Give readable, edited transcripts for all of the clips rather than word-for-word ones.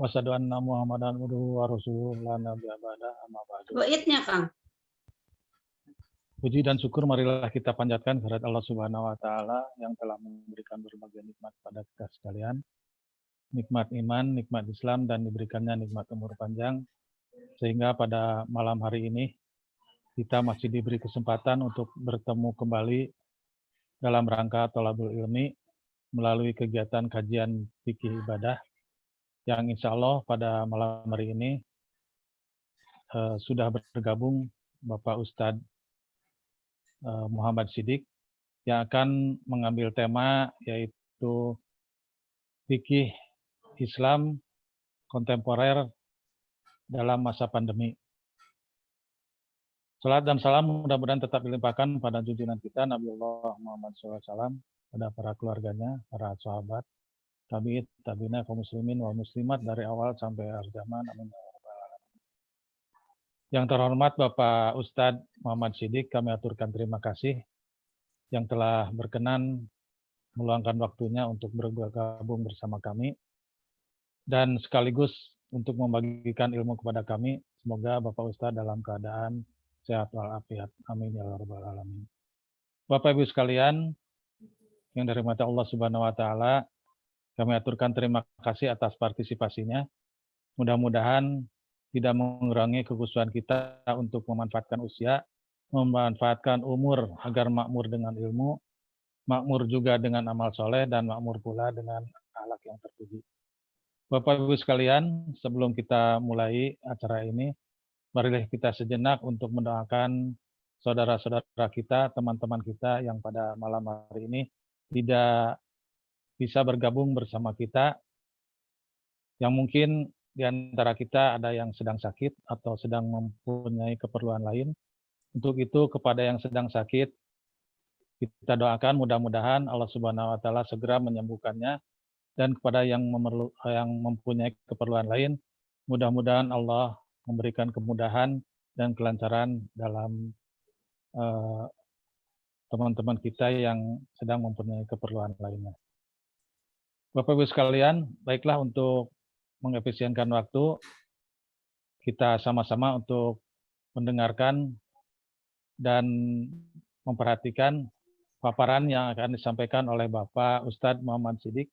Wasyhadu anna Muhammadan abduhu wa rasuluhu la nabiyya ba'da amma ba'du. Goitnya, Kang. Puji dan syukur marilah kita panjatkan kehadirat Allah Subhanahu wa taala yang telah memberikan berbagai nikmat pada kita sekalian. Nikmat iman, nikmat Islam, dan diberikannya nikmat umur panjang, sehingga pada malam hari ini kita masih diberi kesempatan untuk bertemu kembali dalam rangka Thalabul Ilmi melalui kegiatan kajian fikih ibadah yang insya Allah pada malam hari ini sudah bergabung Bapak Ustadz Muhammad Siddiq yang akan mengambil tema yaitu fikih Islam kontemporer dalam masa pandemi. Salat dan salam mudah-mudahan tetap dilimpahkan pada junjungan kita Nabiullah Muhammad SAW, pada para keluarganya, para sahabat, tabi'in, tabi'ina, kaum muslimin wal muslimat dari awal sampai akhir zaman. Amin. Yang terhormat Bapak Ustadz Muhammad Siddiq, kami aturkan terima kasih yang telah berkenan meluangkan waktunya untuk bergabung bersama kami dan sekaligus untuk membagikan ilmu kepada kami. Semoga Bapak Ustadz dalam keadaan sehat walafiat. Amin ya rabbal alamin. Bapak Ibu sekalian yang dirahmati Allah Subhanahu wa taala, kami aturkan terima kasih atas partisipasinya. Mudah-mudahan tidak mengurangi kekhususan kita untuk memanfaatkan usia, memanfaatkan umur agar makmur dengan ilmu, makmur juga dengan amal soleh, dan makmur pula dengan akhlak yang terpuji. Bapak Ibu sekalian, sebelum kita mulai acara ini, marilah kita sejenak untuk mendoakan saudara-saudara kita, teman-teman kita yang pada malam hari ini tidak bisa bergabung bersama kita, yang mungkin di antara kita ada yang sedang sakit atau sedang mempunyai keperluan lain. Untuk itu kepada yang sedang sakit, kita doakan mudah-mudahan Allah Subhanahu wa taala segera menyembuhkannya, dan kepada yang mempunyai keperluan lain, mudah-mudahan Allah memberikan kemudahan dan kelancaran dalam teman-teman kita yang sedang mempunyai keperluan lainnya. Bapak Ibu sekalian, baiklah untuk mengefisienkan waktu, kita sama-sama untuk mendengarkan dan memperhatikan paparan yang akan disampaikan oleh Bapak Ustadz Muhammad Siddiq.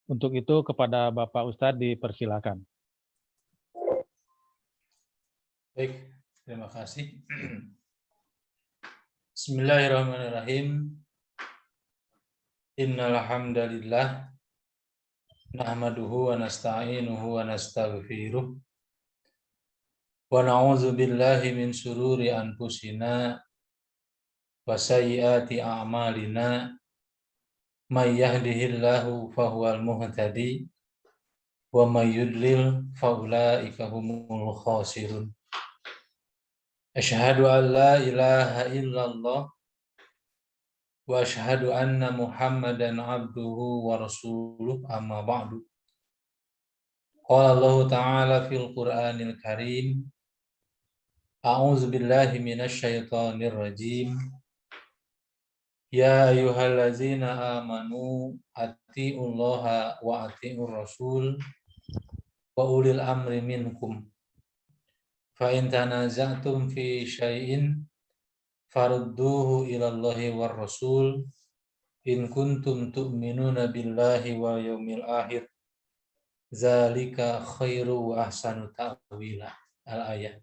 Untuk itu kepada Bapak Ustadz dipersilakan. Baik, terima kasih. Bismillahirrahmanirrahim. Innal hamdalillah nahmaduhu wa nasta'inuhu wa nastaghfiruh wa na'udzu billahi min shururi anfusina wa sayyiati a'malina may yahdihillahu fahuwal muhtadi wa may yudlil fa ulaika humul khasirun. Asyhadu an la ilaha illallah wa asyhadu anna Muhammadan abduhu wa rasuluh, amma ba'du. Qala Allah Ta'ala fil Qur'anil Karim, a'udzu billahi minasy syaithanir rajim. Ya ayyuhallazina amanu atti'ullaha wa atti'ur rasul wa ulil amri minkum. Fa in tanaza'tum fi syai'in farudduhu ilallahi war rasul in kuntum tu'minuna billahi wal yaumil akhir zalika khairu wa ahsanu ta'wila. Al-ayat.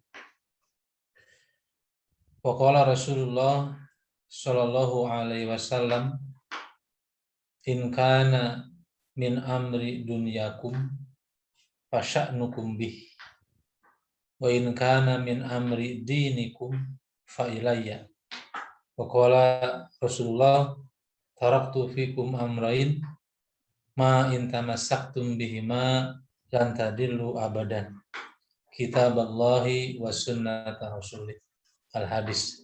Wa qala Rasulullah sallallahu alaihi wasallam, in kana min amri dunyakum fasya'nukum bih wa in kana min amri dinikum fa ilayya. Wa qala Rasulullah, taraktu fikum amrain ma in tamassaktum bihima lan tadillu abadan, kitaballahi wa sunnata rasulih. Al-hadis.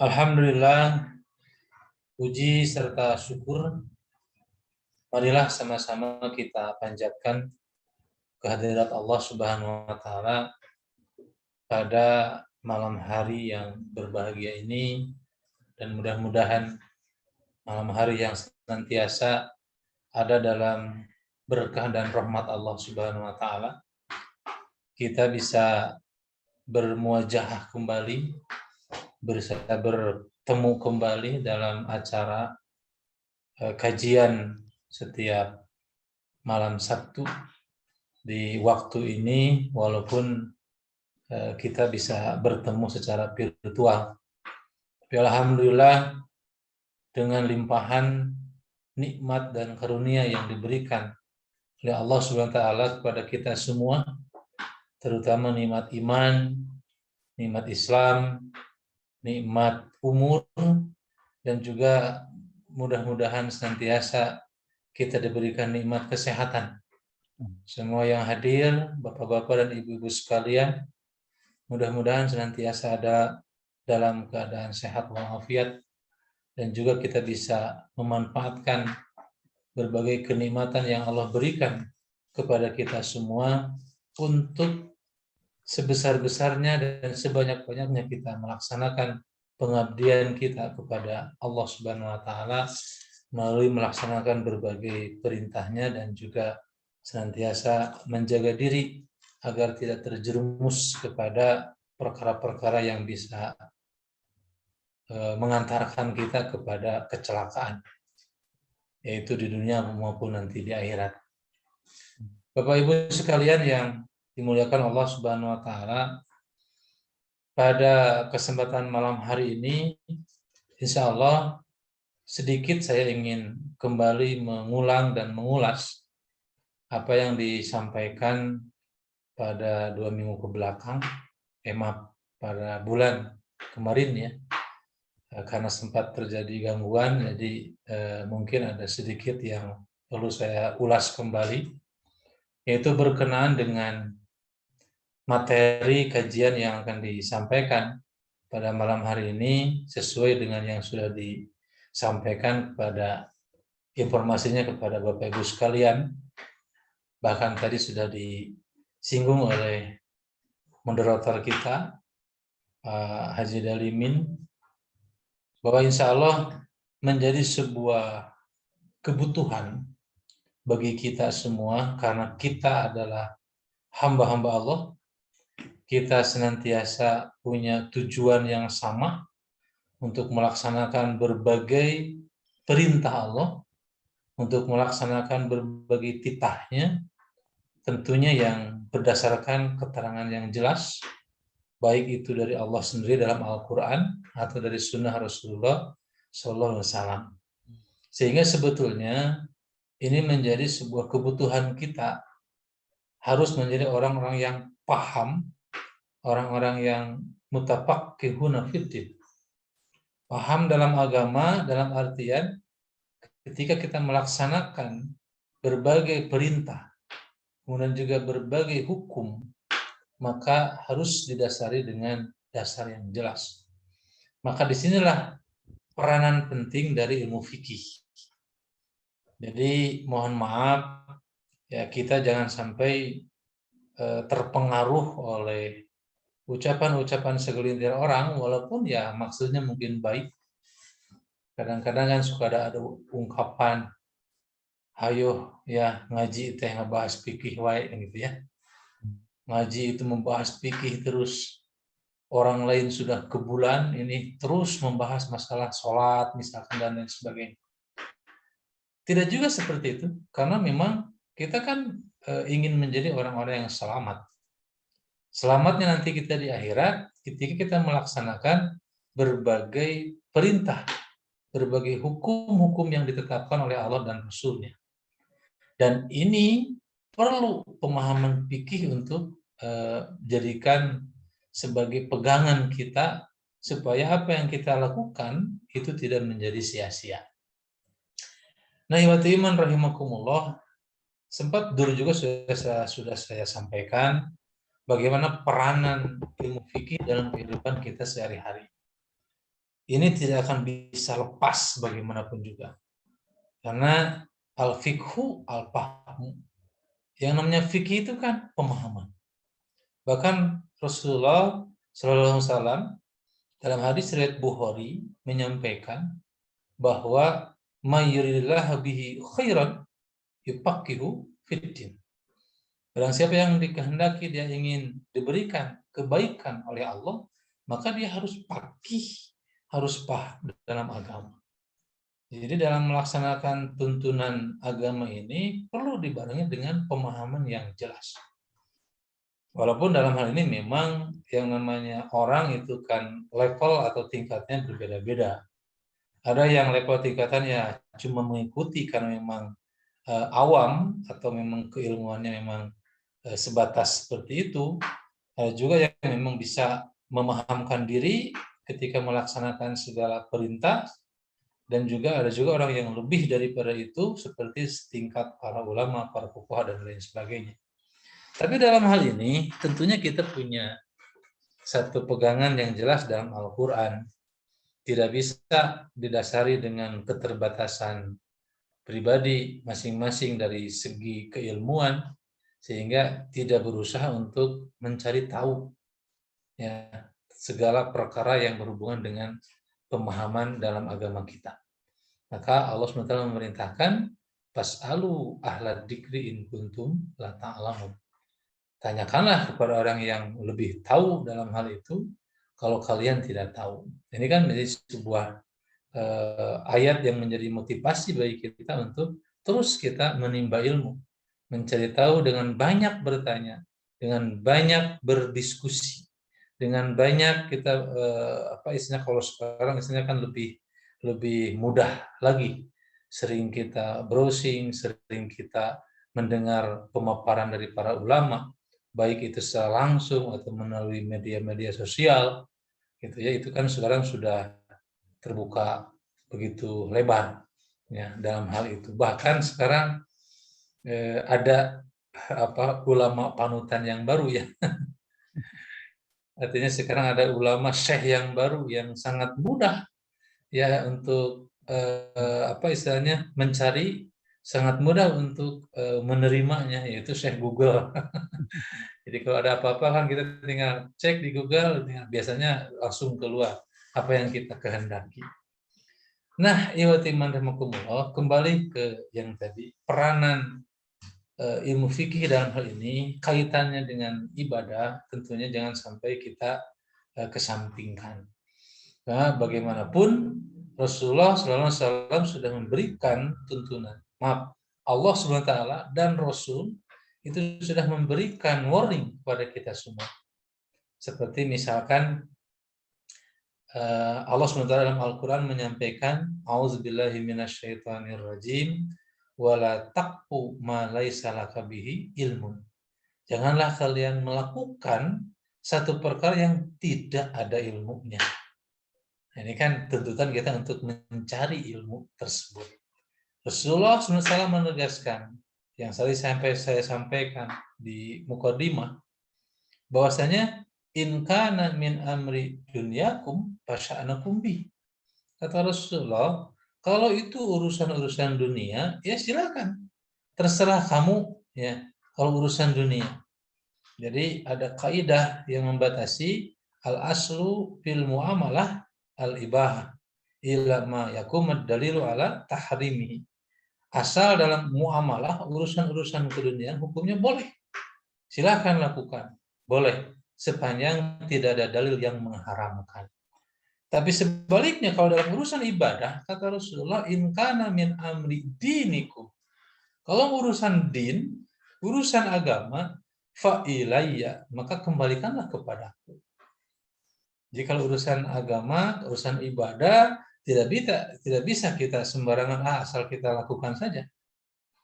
Alhamdulillah, puji serta syukur marilah sama-sama kita panjatkan kehadirat Allah Subhanahu wa taala pada malam hari yang berbahagia ini, dan mudah-mudahan malam hari yang senantiasa ada dalam berkah dan rahmat Allah Subhanahu wa taala, kita bisa bermuajahah kembali, bisa bertemu kembali dalam acara kajian setiap malam Sabtu di waktu ini, walaupun kita bisa bertemu secara virtual. Tapi alhamdulillah dengan limpahan nikmat dan karunia yang diberikan oleh Allah Subhanahu wa taala kepada kita semua, terutama nikmat iman, nikmat Islam, nikmat umur, dan juga mudah-mudahan senantiasa kita diberikan nikmat kesehatan. Semua yang hadir, bapak-bapak dan ibu-ibu sekalian, mudah-mudahan senantiasa ada dalam keadaan sehat walafiat, dan juga kita bisa memanfaatkan berbagai kenikmatan yang Allah berikan kepada kita semua untuk sebesar-besarnya dan sebanyak-banyaknya kita melaksanakan pengabdian kita kepada Allah Subhanahu wa taala melalui melaksanakan berbagai perintahnya dan juga senantiasa menjaga diri agar tidak terjerumus kepada perkara-perkara yang bisa mengantarkan kita kepada kecelakaan, yaitu di dunia maupun nanti di akhirat. Bapak Ibu sekalian yang dimuliakan Allah Subhanahu wa taala, pada kesempatan malam hari ini insya Allah sedikit saya ingin kembali mengulang dan mengulas apa yang disampaikan pada 2 minggu ke belakang, pada bulan kemarin ya, karena sempat terjadi gangguan, jadi mungkin ada sedikit yang perlu saya ulas kembali, yaitu berkenaan dengan materi kajian yang akan disampaikan pada malam hari ini sesuai dengan yang sudah disampaikan kepada informasinya kepada Bapak Ibu sekalian. Bahkan tadi sudah disinggung oleh moderator kita, Haji Dalimin, bahwa insya Allah menjadi sebuah kebutuhan bagi kita semua karena kita adalah hamba-hamba Allah. Kita senantiasa punya tujuan yang sama untuk melaksanakan berbagai perintah Allah, untuk melaksanakan berbagai titahnya, tentunya yang berdasarkan keterangan yang jelas, baik itu dari Allah sendiri dalam Al-Quran atau dari Sunnah Rasulullah SAW. Sehingga sebetulnya ini menjadi sebuah kebutuhan kita, harus menjadi orang-orang yang paham, orang-orang yang mutafaqqihuna fiddin, paham dalam agama, dalam artian ketika kita melaksanakan berbagai perintah, kemudian juga berbagai hukum, maka harus didasari dengan dasar yang jelas. Maka disinilah peranan penting dari ilmu fikih. Jadi mohon maaf ya, kita jangan sampai terpengaruh oleh ucapan-ucapan segelintir orang, walaupun ya maksudnya mungkin baik. Kadang-kadang kan suka ada ungkapan, ayo ya ngaji teh ngebahas fikih wae gitu ya. Ngaji itu membahas fikih terus, orang lain sudah ke bulan ini terus membahas masalah sholat misalkan dan lain sebagainya. Tidak juga seperti itu, karena memang kita kan ingin menjadi orang-orang yang selamat. Selamatnya nanti kita di akhirat ketika kita melaksanakan berbagai perintah, berbagai hukum-hukum yang ditetapkan oleh Allah dan Rasul-Nya. Dan ini perlu pemahaman fikih untuk jadikan sebagai pegangan kita supaya apa yang kita lakukan itu tidak menjadi sia-sia. Nah, ikhwati iman rahimakumullah, sempat dulu juga sudah saya sampaikan bagaimana peranan ilmu fikih dalam kehidupan kita sehari-hari. Ini tidak akan bisa lepas bagaimanapun juga. Karena al-fikhu al-fahmu. Yang namanya fikih itu kan pemahaman. Bahkan Rasulullah SAW dalam hadis riwayat Bukhari menyampaikan bahwa may yuridillahu bihi khairan yufaqihu fiddin. Barang siapa yang dikehendaki dia ingin diberikan kebaikan oleh Allah, maka dia harus faqih, harus paham dalam agama. Jadi dalam melaksanakan tuntunan agama ini perlu dibarengi dengan pemahaman yang jelas. Walaupun dalam hal ini memang yang namanya orang itu kan level atau tingkatnya berbeda-beda. Ada yang level tingkatannya cuma mengikuti karena memang awam atau memang keilmuannya memang sebatas seperti itu. Ada juga yang memang bisa memahamkan diri ketika melaksanakan segala perintah, dan juga ada juga orang yang lebih daripada itu seperti setingkat para ulama, para fuqaha dan lain sebagainya. Tapi dalam hal ini tentunya kita punya satu pegangan yang jelas dalam Al-Quran. Tidak bisa didasari dengan keterbatasan pribadi masing-masing dari segi keilmuan, sehingga tidak berusaha untuk mencari tahu ya segala perkara yang berhubungan dengan pemahaman dalam agama kita. Maka Allah SWT memerintahkan, fas'alu ahla dzikri in kuntum la ta'lamun. Tanyakanlah kepada orang yang lebih tahu dalam hal itu kalau kalian tidak tahu. Ini kan menjadi sebuah ayat yang menjadi motivasi bagi kita untuk terus kita menimba ilmu, mencari tahu dengan banyak bertanya, dengan banyak berdiskusi, dengan banyak kita kalau sekarang istilahnya kan lebih mudah lagi. Sering kita browsing, sering kita mendengar pemaparan dari para ulama, baik itu secara langsung atau melalui media-media sosial, gitu ya. Itu kan sekarang sudah terbuka begitu lebar ya dalam hal itu. Bahkan sekarang ada ulama panutan yang baru ya. Artinya sekarang ada ulama syekh yang baru yang sangat mudah ya untuk istilahnya mencari, sangat mudah untuk menerimanya, yaitu Syekh Google. Jadi kalau ada apa-apa kan kita tinggal cek di Google, biasanya langsung keluar apa yang kita kehendaki. Nah, kembali ke yang tadi, peranan ilmu fikih dalam hal ini kaitannya dengan ibadah tentunya jangan sampai kita kesampingkan. Nah, bagaimanapun Rasulullah SAW sudah memberikan tuntunan. Maaf, Allah SWT dan Rasul itu sudah memberikan warning kepada kita semua. Seperti misalkan Allah SWT dalam Al-Quran menyampaikan, A'udzubillahi minasyaitonirrajim, wala taqfu ma laisa laka bihi ilmun. Janganlah kalian melakukan satu perkara yang tidak ada ilmunya. Ini kan tuntutan kita untuk mencari ilmu tersebut. Rasulullah SAW menegaskan, yang saya sampaikan di Muqaddimah, bahwasanya in kana min amri dunyakum fasya'nakum bi. Kata Rasulullah, kalau itu urusan-urusan dunia, ya silakan. Terserah kamu ya, kalau urusan dunia. Jadi ada kaidah yang membatasi al-aslu fil muamalah al-ibahah illa ma yakumad dalilu ala tahrimihi. Asal dalam muamalah urusan-urusan keduniaan hukumnya boleh. Silakan lakukan. Boleh sepanjang tidak ada dalil yang mengharamkan. Tapi sebaliknya kalau dalam urusan ibadah, kata Rasulullah, in kana min amri dinikum. Kalau urusan din, urusan agama, fa ilayya, maka kembalikanlah kepadaku. Jadi kalau urusan agama, urusan ibadah, tidak bisa kita sembarangan asal kita lakukan saja.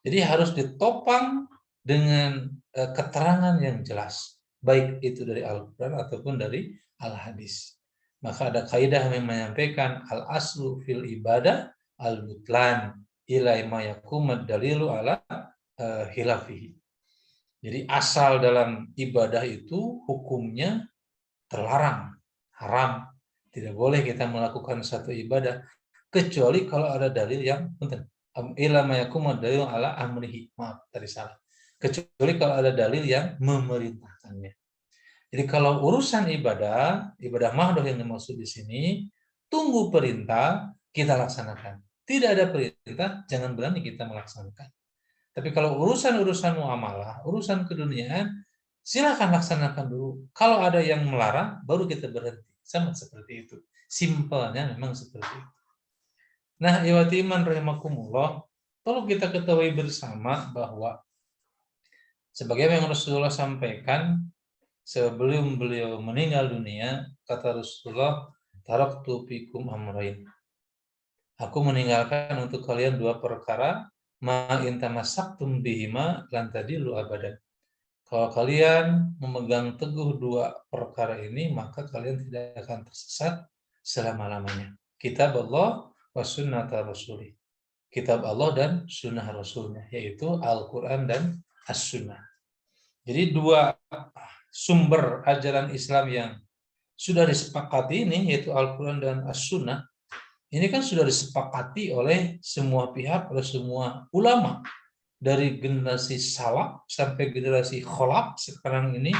Jadi harus ditopang dengan keterangan yang jelas, baik itu dari Al-Quran ataupun dari Al-Hadis. Maka ada kaidah yang menyampaikan al-aslu fil ibadah al-butlan ilai ma yakumad dalilu ala hilafihi. Jadi asal dalam ibadah itu hukumnya terlarang, haram. Tidak boleh kita melakukan satu ibadah kecuali kalau ada dalil yang ila ma yakumad dalilu ala amrihi. Maaf, tadi salah. Kecuali kalau ada dalil yang memerintahkannya. Jadi kalau urusan ibadah mahdoh yang dimaksud di sini, tunggu perintah, kita laksanakan. Tidak ada perintah, jangan berani kita melaksanakan. Tapi kalau urusan-urusan muamalah, urusan keduniaan, silakan laksanakan dulu. Kalau ada yang melarang, baru kita berhenti. Sama seperti itu. Simpelnya memang seperti itu. Nah, iwati iman rahimakumullah, perlu kita ketahui bersama bahwa sebagaimana yang Rasulullah sampaikan sebelum beliau meninggal dunia, kata Rasulullah, taraktu fikum amrain. Aku meninggalkan untuk kalian dua perkara, ma in tamassaktum bihima lan tadillu abadan. Kalau kalian memegang teguh dua perkara ini, maka kalian tidak akan tersesat selama-lamanya. Kitab Allah wa sunnata rasulih. Kitab Allah dan sunnah rasulnya, yaitu Al-Quran dan As-Sunnah. Jadi dua sumber ajaran Islam yang sudah disepakati ini, yaitu Al-Quran dan As-Sunnah, ini kan sudah disepakati oleh semua pihak, oleh semua ulama. Dari generasi salaf sampai generasi kholaf sekarang ini,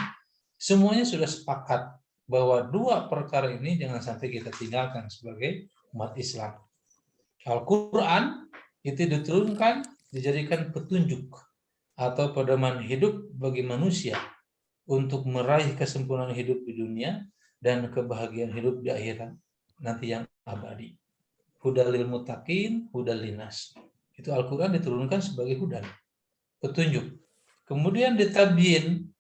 semuanya sudah sepakat bahwa dua perkara ini jangan sampai kita tinggalkan sebagai umat Islam. Al-Quran itu diturunkan, dijadikan petunjuk atau pedoman hidup bagi manusia untuk meraih kesempurnaan hidup di dunia dan kebahagiaan hidup di akhirat nanti yang abadi. Hudalil muttaqin, hudal linas. Itu Al-Quran diturunkan sebagai hudan, petunjuk. Kemudian ditabyin,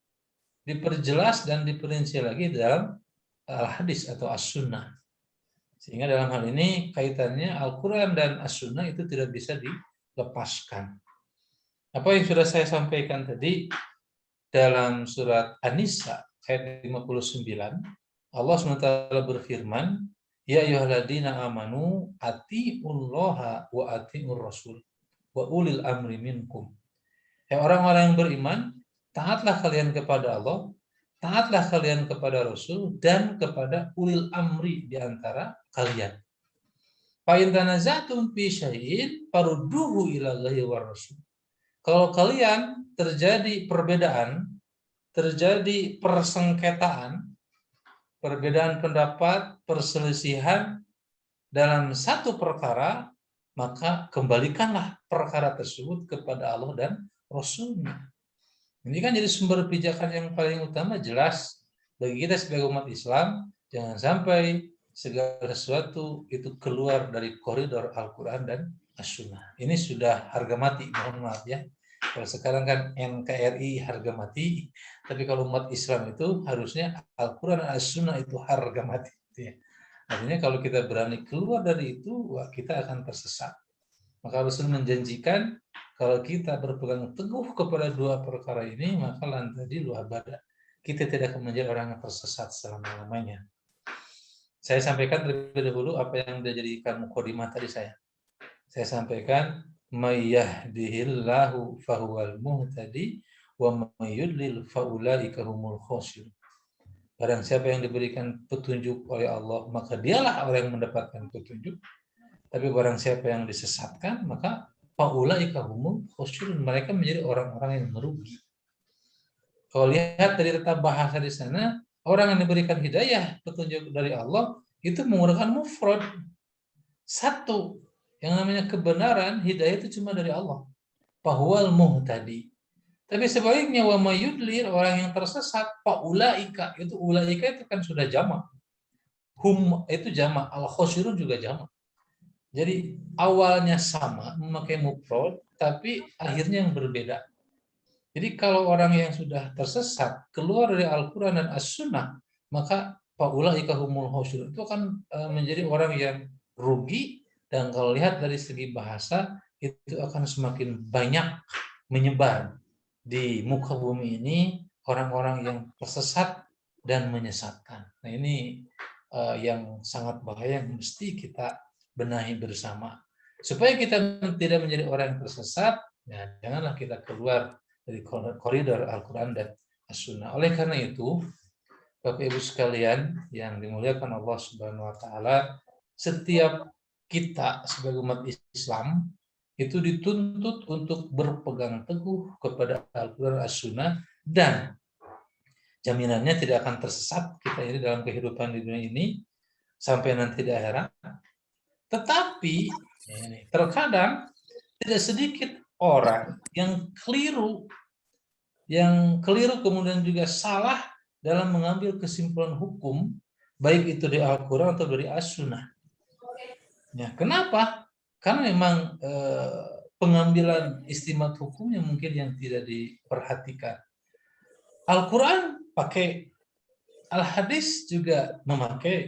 diperjelas dan diperinci lagi dalam al-hadis atau as-sunnah. Sehingga dalam hal ini kaitannya Al-Quran dan as-sunnah itu tidak bisa dilepaskan. Apa yang sudah saya sampaikan tadi dalam surat An-Nisa ayat 59, Allah SWT berfirman, ya ayyuhalladzina amanu atiullaha wa atiur rasul wa ulil amri minkum. Ya orang-orang yang beriman, taatlah kalian kepada Allah, taatlah kalian kepada Rasul dan kepada ulil amri di antara kalian. Fa in tanazatum fi syai'in farudduhu ila Allahi war Rasul. Kalau kalian terjadi perbedaan, terjadi persengketaan, perbedaan pendapat, perselisihan dalam satu perkara, maka kembalikanlah perkara tersebut kepada Allah dan Rasulnya. Ini kan jadi sumber pijakan yang paling utama, jelas bagi kita sebagai umat Islam, jangan sampai segala sesuatu itu keluar dari koridor Al-Quran dan As-Sunnah. Ini sudah harga mati, mohon maaf ya. Kalau sekarang kan NKRI harga mati, tapi kalau umat Islam itu harusnya Al-Quran dan As-Sunnah itu harga mati. Artinya kalau kita berani keluar dari itu, wah, kita akan tersesat. Maka Rasul menjanjikan kalau kita berpegang teguh kepada dua perkara ini, maka lantadi lu abada. Kita tidak akan menjadi orang yang tersesat selama-lamanya. Saya sampaikan terlebih dahulu apa yang sudah jadikan mukadimah tadi saya. Saya sampaikan may yahdihillahu fahuwal muhtadi wa may yudlil faulaika humul khasirun. Barang siapa yang diberikan petunjuk oleh Allah, maka dialah orang yang mendapatkan petunjuk. Tapi barang siapa yang disesatkan, maka faulaika humul khasirun, mereka menjadi orang-orang yang merugi. Kalau lihat dari tata bahasa di sana, orang yang diberikan hidayah, petunjuk dari Allah, itu menggunakan mufrad. Satu, yang namanya kebenaran, hidayah itu cuma dari Allah. Fahuwal muhtadi. Tapi sebaliknya, wa mayudlir, orang yang tersesat, faulaika, itu ulaika itu kan sudah jamak. Hum itu jamak, al-khasirun juga jamak. Jadi awalnya sama, memakai mufrad, tapi akhirnya yang berbeda. Jadi kalau orang yang sudah tersesat, keluar dari Al-Quran dan As-Sunnah, maka faulaika humul khasirun, itu akan menjadi orang yang rugi, dan kalau lihat dari segi bahasa, itu akan semakin banyak menyebar di muka bumi ini orang-orang yang tersesat dan menyesatkan. Nah ini yang sangat bahaya yang mesti kita benahi bersama. Supaya kita tidak menjadi orang yang tersesat, ya, janganlah kita keluar dari koridor Al-Quran dan As-Sunnah. Oleh karena itu, Bapak Ibu sekalian yang dimuliakan Allah Subhanahu wa taala, setiap kita sebagai umat Islam itu dituntut untuk berpegang teguh kepada Al-Quran dan As-Sunnah, dan jaminannya tidak akan tersesat kita ini dalam kehidupan di dunia ini sampai nanti di akhirat. Tetapi terkadang tidak sedikit orang yang keliru kemudian juga salah dalam mengambil kesimpulan hukum, baik itu dari Al-Quran atau dari As-Sunnah. Ya, kenapa? Karena memang pengambilan istimat hukumnya mungkin yang tidak diperhatikan. Al-Quran pakai, Al-Hadis juga memakai,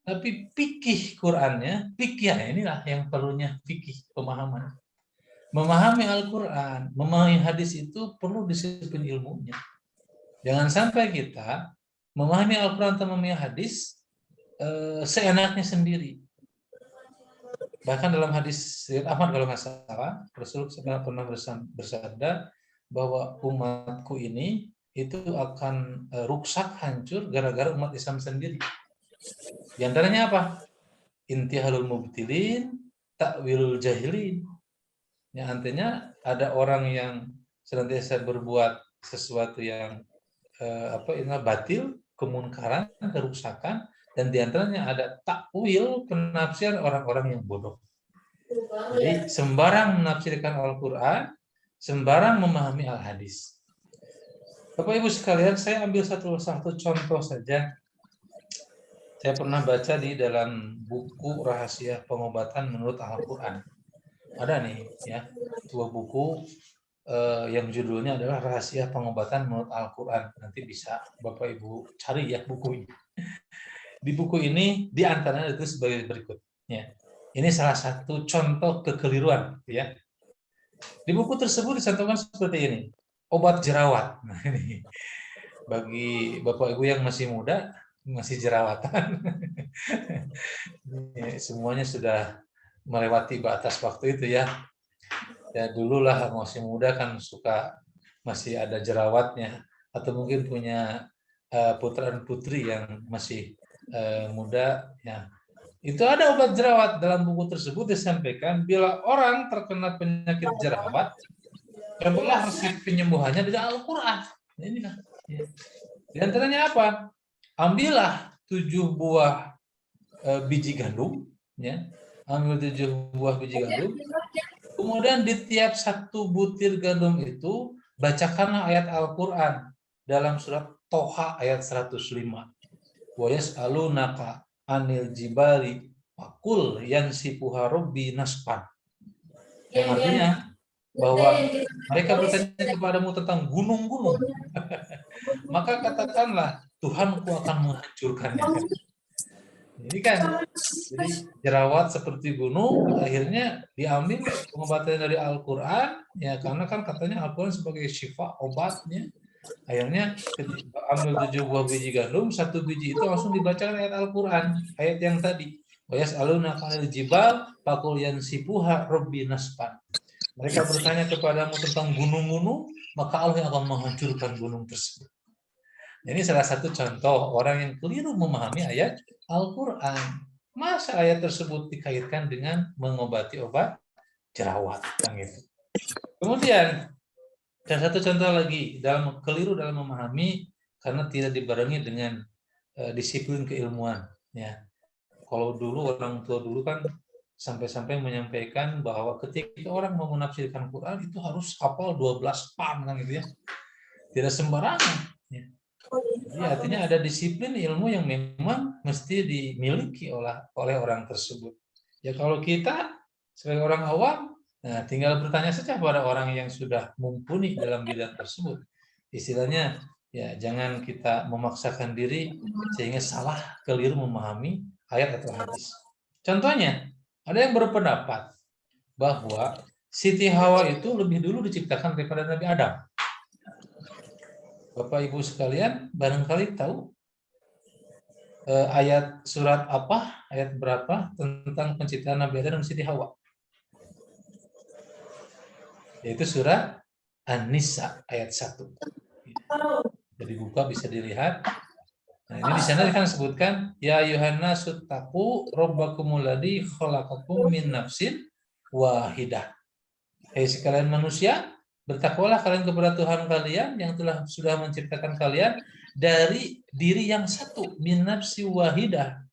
tapi fikih Qurannya, inilah yang perlunya fikih, pemahaman. Memahami Al-Quran, memahami hadis itu perlu disiplin ilmunya. Jangan sampai kita memahami Al-Quran atau memahami hadis seenaknya sendiri. Bahkan dalam hadis Sayyid Ahmad kalau nggak salah, Rasulullah pernah bersabda bahwa umatku ini itu akan rusak, hancur gara-gara umat Islam sendiri. Di antaranya apa? Intihalul mubtilin, takwilul jahilin. Ya, artinya ada orang yang senantiasa berbuat sesuatu yang batil, kemunkaran, kerusakan, dan diantaranya ada takwil, penafsiran orang-orang yang bodoh. Jadi sembarang menafsirkan Al-Quran, sembarang memahami Al-Hadis. Bapak Ibu sekalian, saya ambil satu contoh saja. Saya pernah baca di dalam buku Rahasia Pengobatan Menurut Al-Quran. Ada nih, ya, sebuah buku yang judulnya adalah Rahasia Pengobatan Menurut Al-Quran. Nanti bisa Bapak Ibu cari ya bukunya. Di buku ini diantaranya itu sebagai berikut. Ya. Ini salah satu contoh kekeliruan. Ya. Di buku tersebut dicantumkan seperti ini. Obat jerawat. Nah, ini. Bagi Bapak Ibu yang masih muda, masih jerawatan. Ya, semuanya sudah melewati batas waktu itu ya. Ya dululah masih muda kan suka masih ada jerawatnya, atau mungkin punya putra dan putri yang masih muda ya. Itu ada obat jerawat. Dalam buku tersebut disampaikan bila orang terkena penyakit jerawat, cobalah resep penyembuhannya dari Al-Quran. Ini kan. Ya. Di antaranya apa? Ambillah 7 buah biji gandum, ya. Ambil 7 buah biji gandum. Kemudian di tiap 1 butir gandum itu bacakanlah ayat Al-Quran dalam surat Toha ayat 105. Wa yas'alunaka anil jibali faqul yansifuha rabbi nasfan. Yang artinya bahwa mereka bertanya kepadamu tentang gunung-gunung. Maka katakanlah Tuhanku akan menghancurkannya. Ini kan, jadi jerawat seperti gunung akhirnya diambil pengobatannya dari Al-Quran, ya karena kan katanya Al-Quran sebagai syifa, obatnya. Akhirnya ambil 7 buah biji gandum, 1 biji itu langsung dibacakan ayat Al-Quran, ayat yang tadi. Wa yas'alunaka 'anil jibal faqul yansifuha rabbi nasfan. Mereka bertanya kepadamu tentang gunung-gunung, maka Allah yang akan menghancurkan gunung tersebut. Ini salah satu contoh orang yang keliru memahami ayat Al-Quran. Masa ayat tersebut dikaitkan dengan mengobati obat jerawat. Gitu. Kemudian, dan satu contoh lagi, keliru dalam memahami karena tidak dibarengi dengan disiplin keilmuan. Ya. Kalau dulu, orang tua dulu kan sampai-sampai menyampaikan bahwa ketika orang mau menafsirkan Quran itu harus hafal 12 pam kan gitu ya. Tidak sembarangan. Ya. Jadi artinya ada disiplin ilmu yang memang mesti dimiliki oleh orang tersebut. Ya kalau kita sebagai orang awam, nah tinggal bertanya saja pada orang yang sudah mumpuni dalam bidang tersebut. Istilahnya ya jangan kita memaksakan diri sehingga salah keliru memahami ayat atau hadis. Contohnya, ada yang berpendapat bahwa Siti Hawa itu lebih dulu diciptakan daripada Nabi Adam. Bapak Ibu sekalian, barangkali tahu ayat surat apa, ayat berapa tentang penciptaan Nabi Adam dan Siti Hawa? Yaitu surat An-Nisa ayat 1. Jadi buka bisa dilihat. Nah, ini di sana kan disebutkan ya ayyuhan nasu taqu rabbakumul ladzi khalaqakum min nafsin wahidah. Hai sekalian manusia, bertakwalah kalian kepada Tuhan kalian yang sudah menciptakan kalian dari diri yang satu, min nafsi wahidah,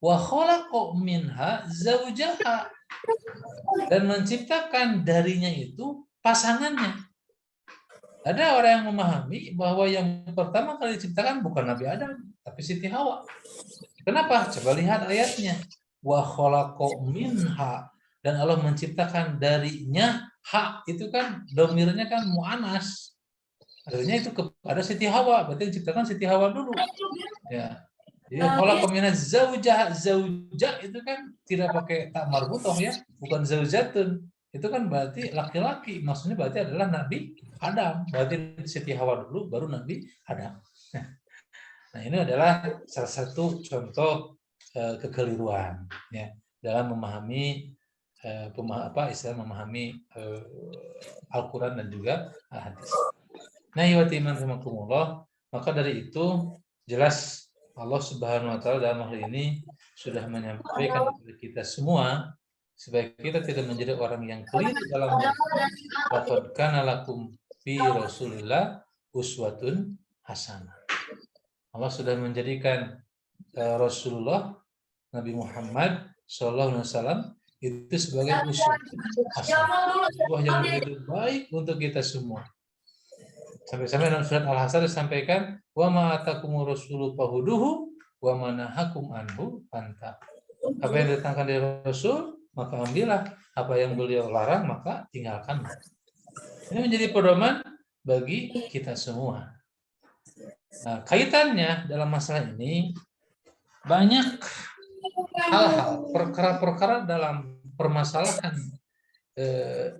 wa khalaqa minha zaujaha, dan menciptakan darinya itu pasangannya. Ada orang yang memahami bahwa yang pertama kali diciptakan bukan Nabi Adam, tapi Siti Hawa. Kenapa? Coba lihat ayatnya. Wa khalaqa minha, dan Allah menciptakan darinya. Ha itu kan domirnya kan mu'anas. Artinya itu kepada Siti Hawa, berarti diciptakan Siti Hawa dulu. Ya. Jadi khalaqa minha zaujah, zaujah itu kan tidak pakai tak marbutoh ya, bukan zaujatun. Itu kan berarti laki-laki, maksudnya berarti adalah Nabi Adam, berarti Siti Hawa dulu, baru Nabi Adam. Nah ini adalah salah satu contoh kekeliruan ya dalam memahami memahami Al-Quran dan juga hadis. Nah, maka dari itu jelas Allah Subhanahu Wa Taala dalam hal ini sudah menyampaikan kepada kita semua supaya kita tidak menjadi orang yang keliru dalam laqad kana lakum fi Rasulillah uswatun hasanah. Allah sudah menjadikan Rasulullah Nabi Muhammad SAW itu sebagai uswah hasanah, uswah yang begitu baik untuk kita semua. Sampai-sampai dalam surat Al-Hasr disampaikan wa ma atakumur rasulu fahuduhu wa ma nahakum anhu fantah. Apa yang didatangkan dari Rasul maka ambillah, apa yang beliau larang maka tinggalkan. Ini menjadi pedoman bagi kita semua. Nah, kaitannya dalam masalah ini banyak hal-hal, perkara-perkara dalam permasalahan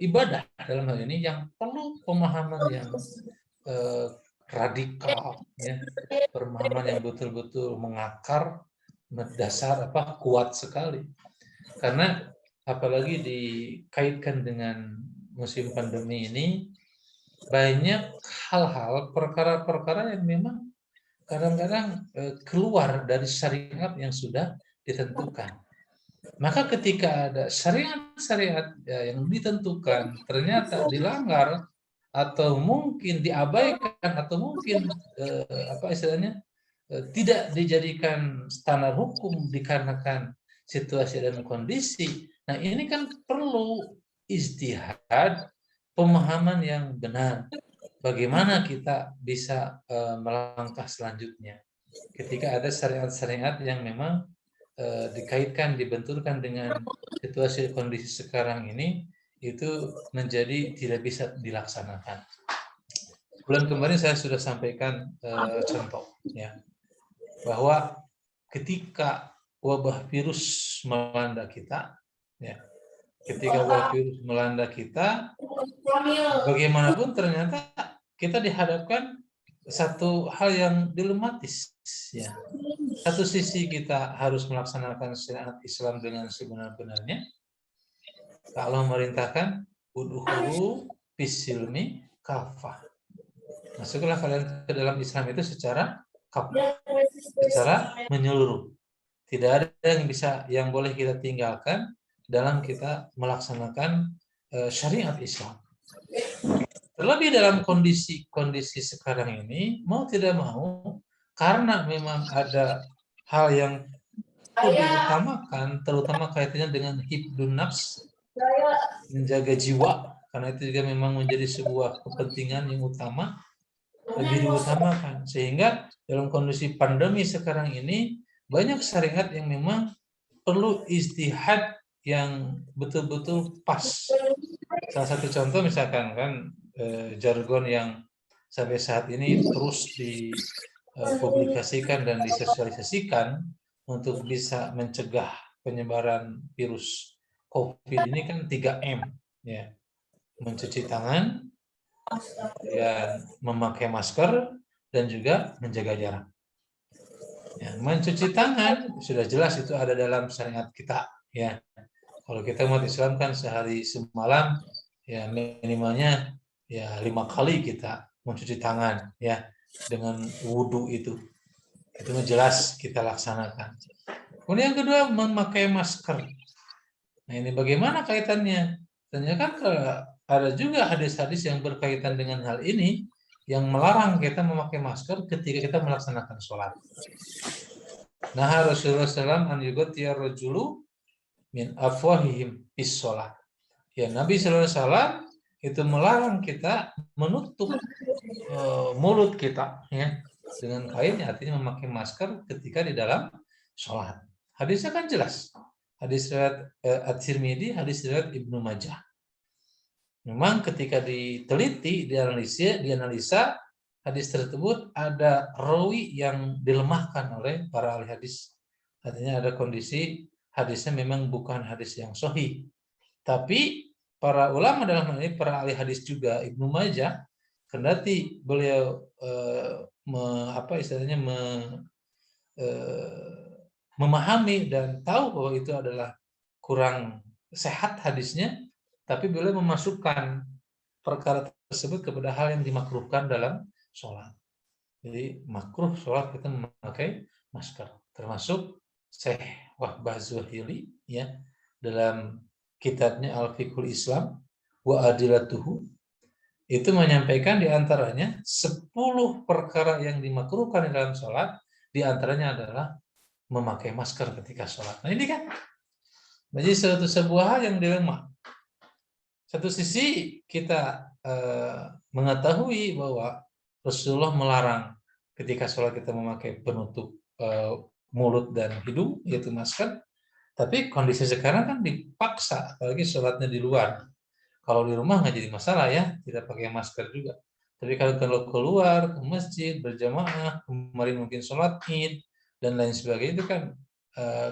ibadah dalam hal ini yang perlu pemahaman yang radikal, ya, pemahaman yang betul-betul mengakar, mendasar, kuat sekali. Karena apalagi dikaitkan dengan musim pandemi ini, banyak hal-hal, perkara-perkara yang memang kadang-kadang keluar dari syariat yang sudah ditentukan. Maka ketika ada syariat-syariat yang ditentukan ternyata dilanggar atau mungkin diabaikan atau mungkin tidak dijadikan standar hukum dikarenakan situasi dan kondisi. Nah, ini kan perlu ijtihad, pemahaman yang benar. Bagaimana kita bisa melangkah selanjutnya ketika ada syariat-syariat yang memang dikaitkan, dibenturkan dengan situasi kondisi sekarang ini, itu menjadi tidak bisa dilaksanakan. Bulan kemarin saya sudah sampaikan contoh, ya, bahwa ketika wabah virus melanda kita, ya, ketika wabah virus melanda kita, bagaimanapun ternyata kita dihadapkan satu hal yang dilematis, ya. Satu sisi kita harus melaksanakan syariat Islam dengan sebenar-benarnya. Allah merintahkan udkhulu fis-silmi kafah. Masuklah kalian ke dalam Islam itu secara kafah, secara menyeluruh. Tidak ada yang boleh kita tinggalkan dalam kita melaksanakan syariat Islam. Terlebih dalam kondisi sekarang ini, mau tidak mau, karena memang ada hal yang diutamakan, terutama kaitannya dengan hibdun nafs, menjaga jiwa, karena itu juga memang menjadi sebuah kepentingan yang utama, lebih diutamakan. Sehingga dalam kondisi pandemi sekarang ini, banyak syariat yang memang perlu ijtihad yang betul-betul pas. Salah satu contoh misalkan kan jargon yang sampai saat ini terus dipublikasikan dan disosialisasikan untuk bisa mencegah penyebaran virus COVID ini kan 3M, ya. Mencuci tangan, dan memakai masker, dan juga menjaga jarak. Ya, mencuci tangan sudah jelas itu ada dalam syariat kita, ya. Kalau kita umat Islam kan sehari semalam ya minimalnya ya 5 kali kita mencuci tangan, ya, dengan wudhu itu jelas kita laksanakan. Kemudian yang kedua memakai masker. Nah ini bagaimana kaitannya? Ternyata kan ada juga hadis-hadis yang berkaitan dengan hal ini yang melarang kita memakai masker ketika kita melaksanakan sholat. Nah Rasulullah SAW an yughtiya rajulu min afwahihim bis sholat. Ya Nabi SAW itu melarang kita menutup mulut kita ya dengan kain, artinya memakai masker ketika di dalam sholat. Hadisnya kan jelas. Hadis riwayat At-Tirmidzi, hadis riwayat Ibnu Majah. Memang ketika diteliti, dianalisa hadis tersebut ada rawi yang dilemahkan oleh para ahli hadis. Artinya ada kondisi hadisnya memang bukan hadis yang sahih. Tapi para ulama dalam hal ini, para ahli hadis juga Ibnu Majah, kendati beliau memahami dan tahu bahwa itu adalah kurang sehat hadisnya, tapi beliau memasukkan perkara tersebut kepada hal yang dimakruhkan dalam sholat. Jadi makruh sholat kita memakai masker. Termasuk Syekh Wahbah Zuhaili ya dalam kitabnya Al-Fiqhul Islam wa Adilatuhu itu menyampaikan diantaranya 10 perkara yang dimakruhkan dalam sholat, diantaranya adalah memakai masker ketika sholat. Nah ini kan menjadi sebuah hal yang dilema. Satu sisi kita mengetahui bahwa Rasulullah melarang ketika sholat kita memakai penutup mulut dan hidung, yaitu masker. Tapi kondisi sekarang kan dipaksa, apalagi sholatnya di luar. Kalau di rumah nggak jadi masalah ya, tidak pakai masker juga. Tapi kalau keluar ke masjid berjamaah, kemarin mungkin sholat Id dan lain sebagainya, itu kan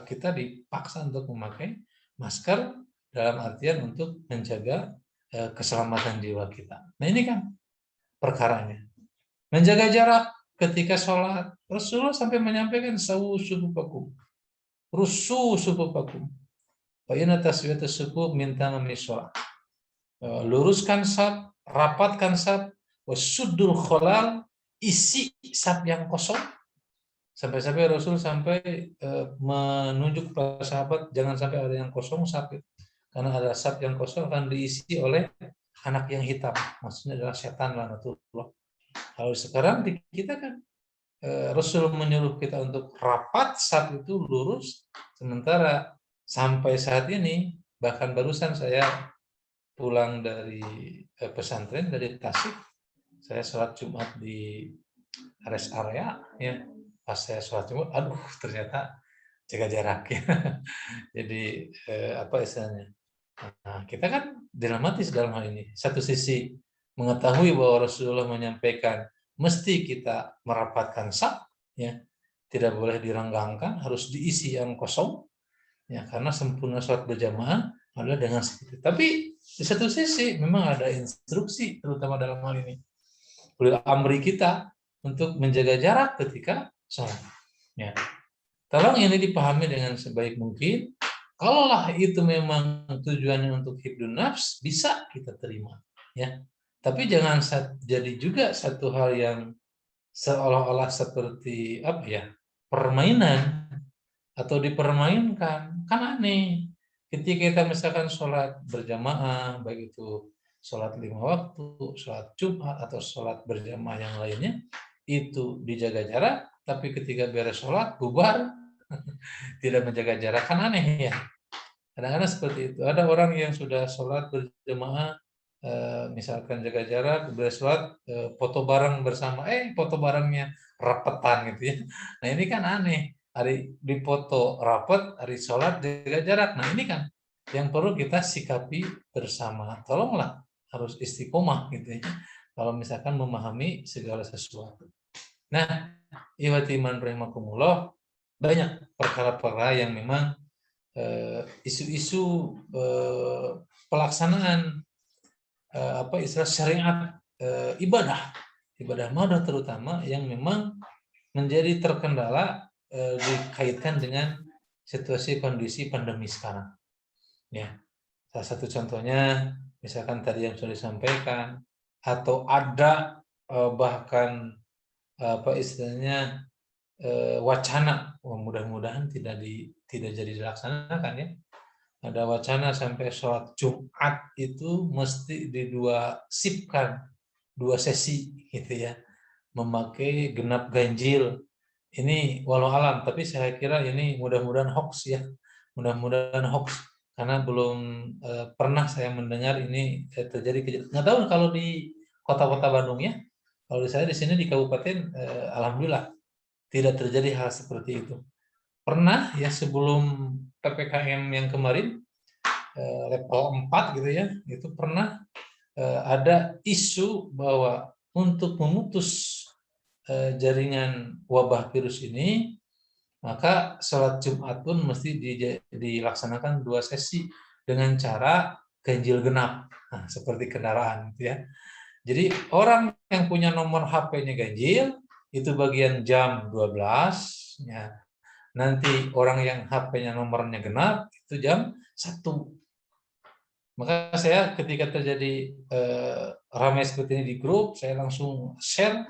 kita dipaksa untuk memakai masker dalam artian untuk menjaga keselamatan jiwa kita. Nah ini kan perkaranya. Menjaga jarak ketika sholat. Rasulullah sampai menyampaikan sawu sufufakum, rusu sufufakum, wa inna taswiyatus sufuf min tamamis sholat. Luruskan saf, rapatkan saf, wasuddul kholal, isi saf yang kosong. Sampai-sampai Rasul menunjuk kepada sahabat jangan sampai ada yang kosong saf, karena ada saf yang kosong akan diisi oleh anak yang hitam, maksudnya adalah setan laknatullah. Kalau sekarang di kita kan Rasul menyuruh kita untuk rapat saf itu lurus, sementara sampai saat ini bahkan barusan saya pulang dari pesantren dari Tasik, saya sholat Jumat di rest area ya. Pas saya sholat Jumat, aduh ternyata jaga jarak ya. Jadi apa istilahnya? Nah, kita kan dilematis dalam hal ini. Satu sisi mengetahui bahwa Rasulullah menyampaikan mesti kita merapatkan saf, ya, tidak boleh direnggangkan, harus diisi yang kosong, ya, karena sempurna sholat berjamaah adalah dengan seperti itu. Tapi di satu sisi memang ada instruksi, terutama dalam hal ini, ulil amri kita untuk menjaga jarak ketika sholat. Ya. Tolong ini dipahami dengan sebaik mungkin. Kalaulah itu memang tujuannya untuk hibdun nafs, bisa kita terima, ya. Tapi jangan jadi juga satu hal yang seolah-olah seperti apa ya, permainan atau dipermainkan. Kan aneh. Ketika kita misalkan sholat berjamaah, baik itu sholat 5 waktu, sholat Jumat atau sholat berjamaah yang lainnya, itu dijaga jarak. Tapi ketika beres sholat bubar, tidak menjaga jarak, kan aneh ya. Kadang-kadang seperti itu. Ada orang yang sudah sholat berjamaah, misalkan jaga jarak, beres sholat, foto bareng bersama, foto barengnya rapetan gitu ya. Nah ini kan aneh. Hari dipoto rapat, hari sholat jaga jarak. Nah ini kan yang perlu kita sikapi bersama. Tolonglah harus istiqomah gitu ya. Kalau misalkan memahami segala sesuatu. Nah, ikhwati iman rahimakumullah, banyak perkara-perkara yang memang isu-isu pelaksanaan istilah syariat ibadah madah terutama yang memang menjadi terkendala dikaitkan dengan situasi kondisi pandemi sekarang. Ya, salah satu contohnya misalkan tadi yang sudah disampaikan, atau ada bahkan wacana, mudah-mudahan tidak jadi dilaksanakan ya. Ada wacana sampai sholat Jumat itu mesti di dua sesi gitu ya, memakai genap ganjil. Ini walau alam, tapi saya kira ini mudah-mudahan hoax ya, mudah-mudahan hoax, karena belum pernah saya mendengar ini terjadi. Nggak tahu kalau di kota-kota Bandung ya. Kalau saya di sini di kabupaten, alhamdulillah tidak terjadi hal seperti itu. Pernah ya sebelum PPKM yang kemarin level 4 gitu ya, itu pernah ada isu bahwa untuk memutus jaringan wabah virus ini, maka sholat Jumat pun mesti dilaksanakan 2 sesi dengan cara ganjil genap, nah, seperti kendaraan, gitu ya. Jadi orang yang punya nomor HP-nya ganjil itu bagian jam 12, ya. Nanti orang yang HP-nya nomornya genap itu jam 1. Maka saya ketika terjadi ramai seperti ini di grup, saya langsung share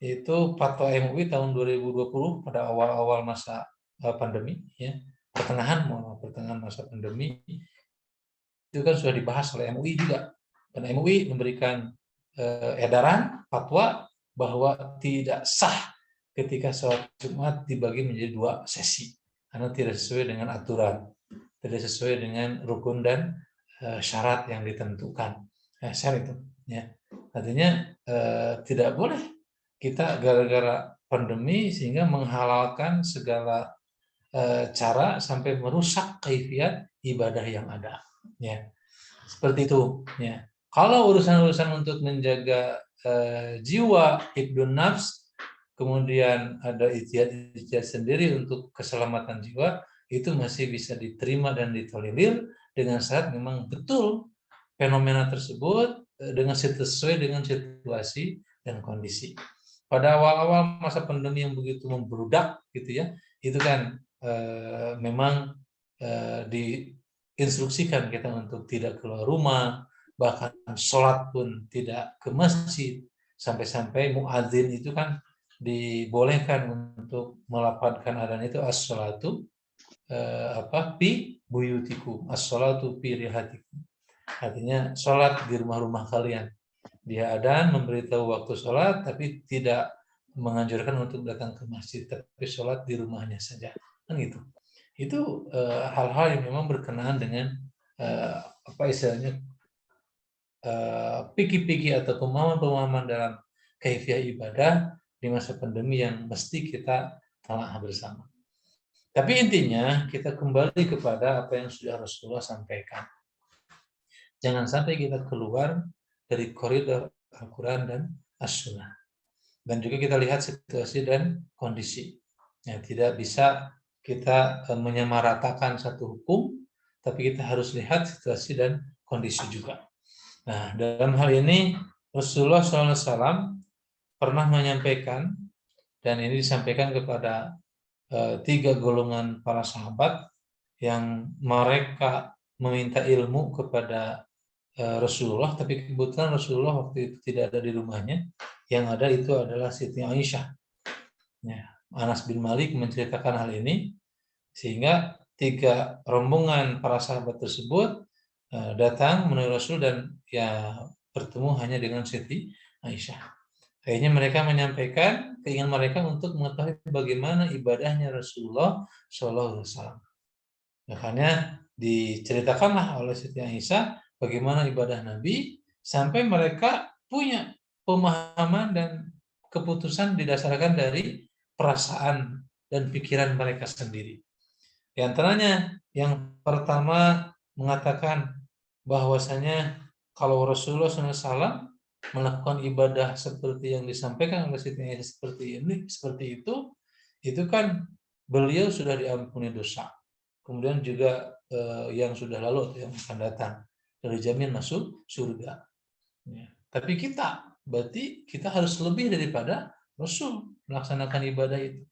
itu fatwa MUI tahun 2020 pada awal-awal masa pandemi, ya, pertengahan masa pandemi itu kan sudah dibahas oleh MUI juga, dan MUI memberikan edaran fatwa bahwa tidak sah ketika sholat Jumat dibagi menjadi 2 sesi karena tidak sesuai dengan aturan, tidak sesuai dengan rukun dan syarat yang ditentukan. Syarat itu, ya. Artinya tidak boleh kita gara-gara pandemi sehingga menghalalkan segala cara sampai merusak kaifiat ibadah yang ada, ya. Seperti itu, ya. Kalau urusan-urusan untuk menjaga jiwa, hifdzun nafs, kemudian ada ijtihad sendiri untuk keselamatan jiwa, itu masih bisa diterima dan ditolerir dengan syarat memang betul fenomena tersebut sesuai dengan situasi dan kondisi. Pada awal-awal masa pandemi yang begitu membludak gitu ya, itu kan memang diinstruksikan kita untuk tidak keluar rumah, bahkan sholat pun tidak ke masjid, sampai-sampai muadzin itu kan dibolehkan untuk melafadzkan adzan itu as-sholatu fi buyutikum, as-sholatu fi rihatikum. Artinya sholat di rumah-rumah kalian. Dia adzan memberitahu waktu sholat, tapi tidak menganjurkan untuk datang ke masjid, tapi sholat di rumahnya saja, kan gitu. Itu hal-hal yang memang berkenaan dengan apa istilahnya piki-piki atau pemahaman-pemahaman dalam kaifiah ibadah di masa pandemi yang mesti kita telah bersama. Tapi intinya kita kembali kepada apa yang sudah Rasulullah sampaikan. Jangan sampai kita keluar dari koridor Al-Quran dan As-Sunnah. Dan juga kita lihat situasi dan kondisi. Ya, tidak bisa kita menyamaratakan satu hukum, tapi kita harus lihat situasi dan kondisi juga. Nah, dalam hal ini Rasulullah SAW pernah menyampaikan, dan ini disampaikan kepada 3 golongan para sahabat yang mereka meminta ilmu kepada Rasulullah, tapi kebetulan Rasulullah waktu itu tidak ada di rumahnya. Yang ada itu adalah Siti Aisyah. Ya, Anas bin Malik menceritakan hal ini, sehingga 3 rombongan para sahabat tersebut datang menemui Rasul dan ya bertemu hanya dengan Siti Aisyah. Akhirnya mereka menyampaikan keinginan mereka untuk mengetahui bagaimana ibadahnya Rasulullah SAW. Makanya diceritakanlah oleh Siti Aisyah bagaimana ibadah Nabi, sampai mereka punya pemahaman dan keputusan didasarkan dari perasaan dan pikiran mereka sendiri. Di antaranya yang pertama mengatakan bahwasanya kalau Rasulullah SAW melakukan ibadah seperti yang disampaikan oleh Siti Aisyah seperti itu kan beliau sudah diampuni dosa. Kemudian juga yang sudah lalu atau yang akan datang dijamin masuk surga. Ya. Tapi berarti kita harus lebih daripada Rasul melaksanakan ibadah itu.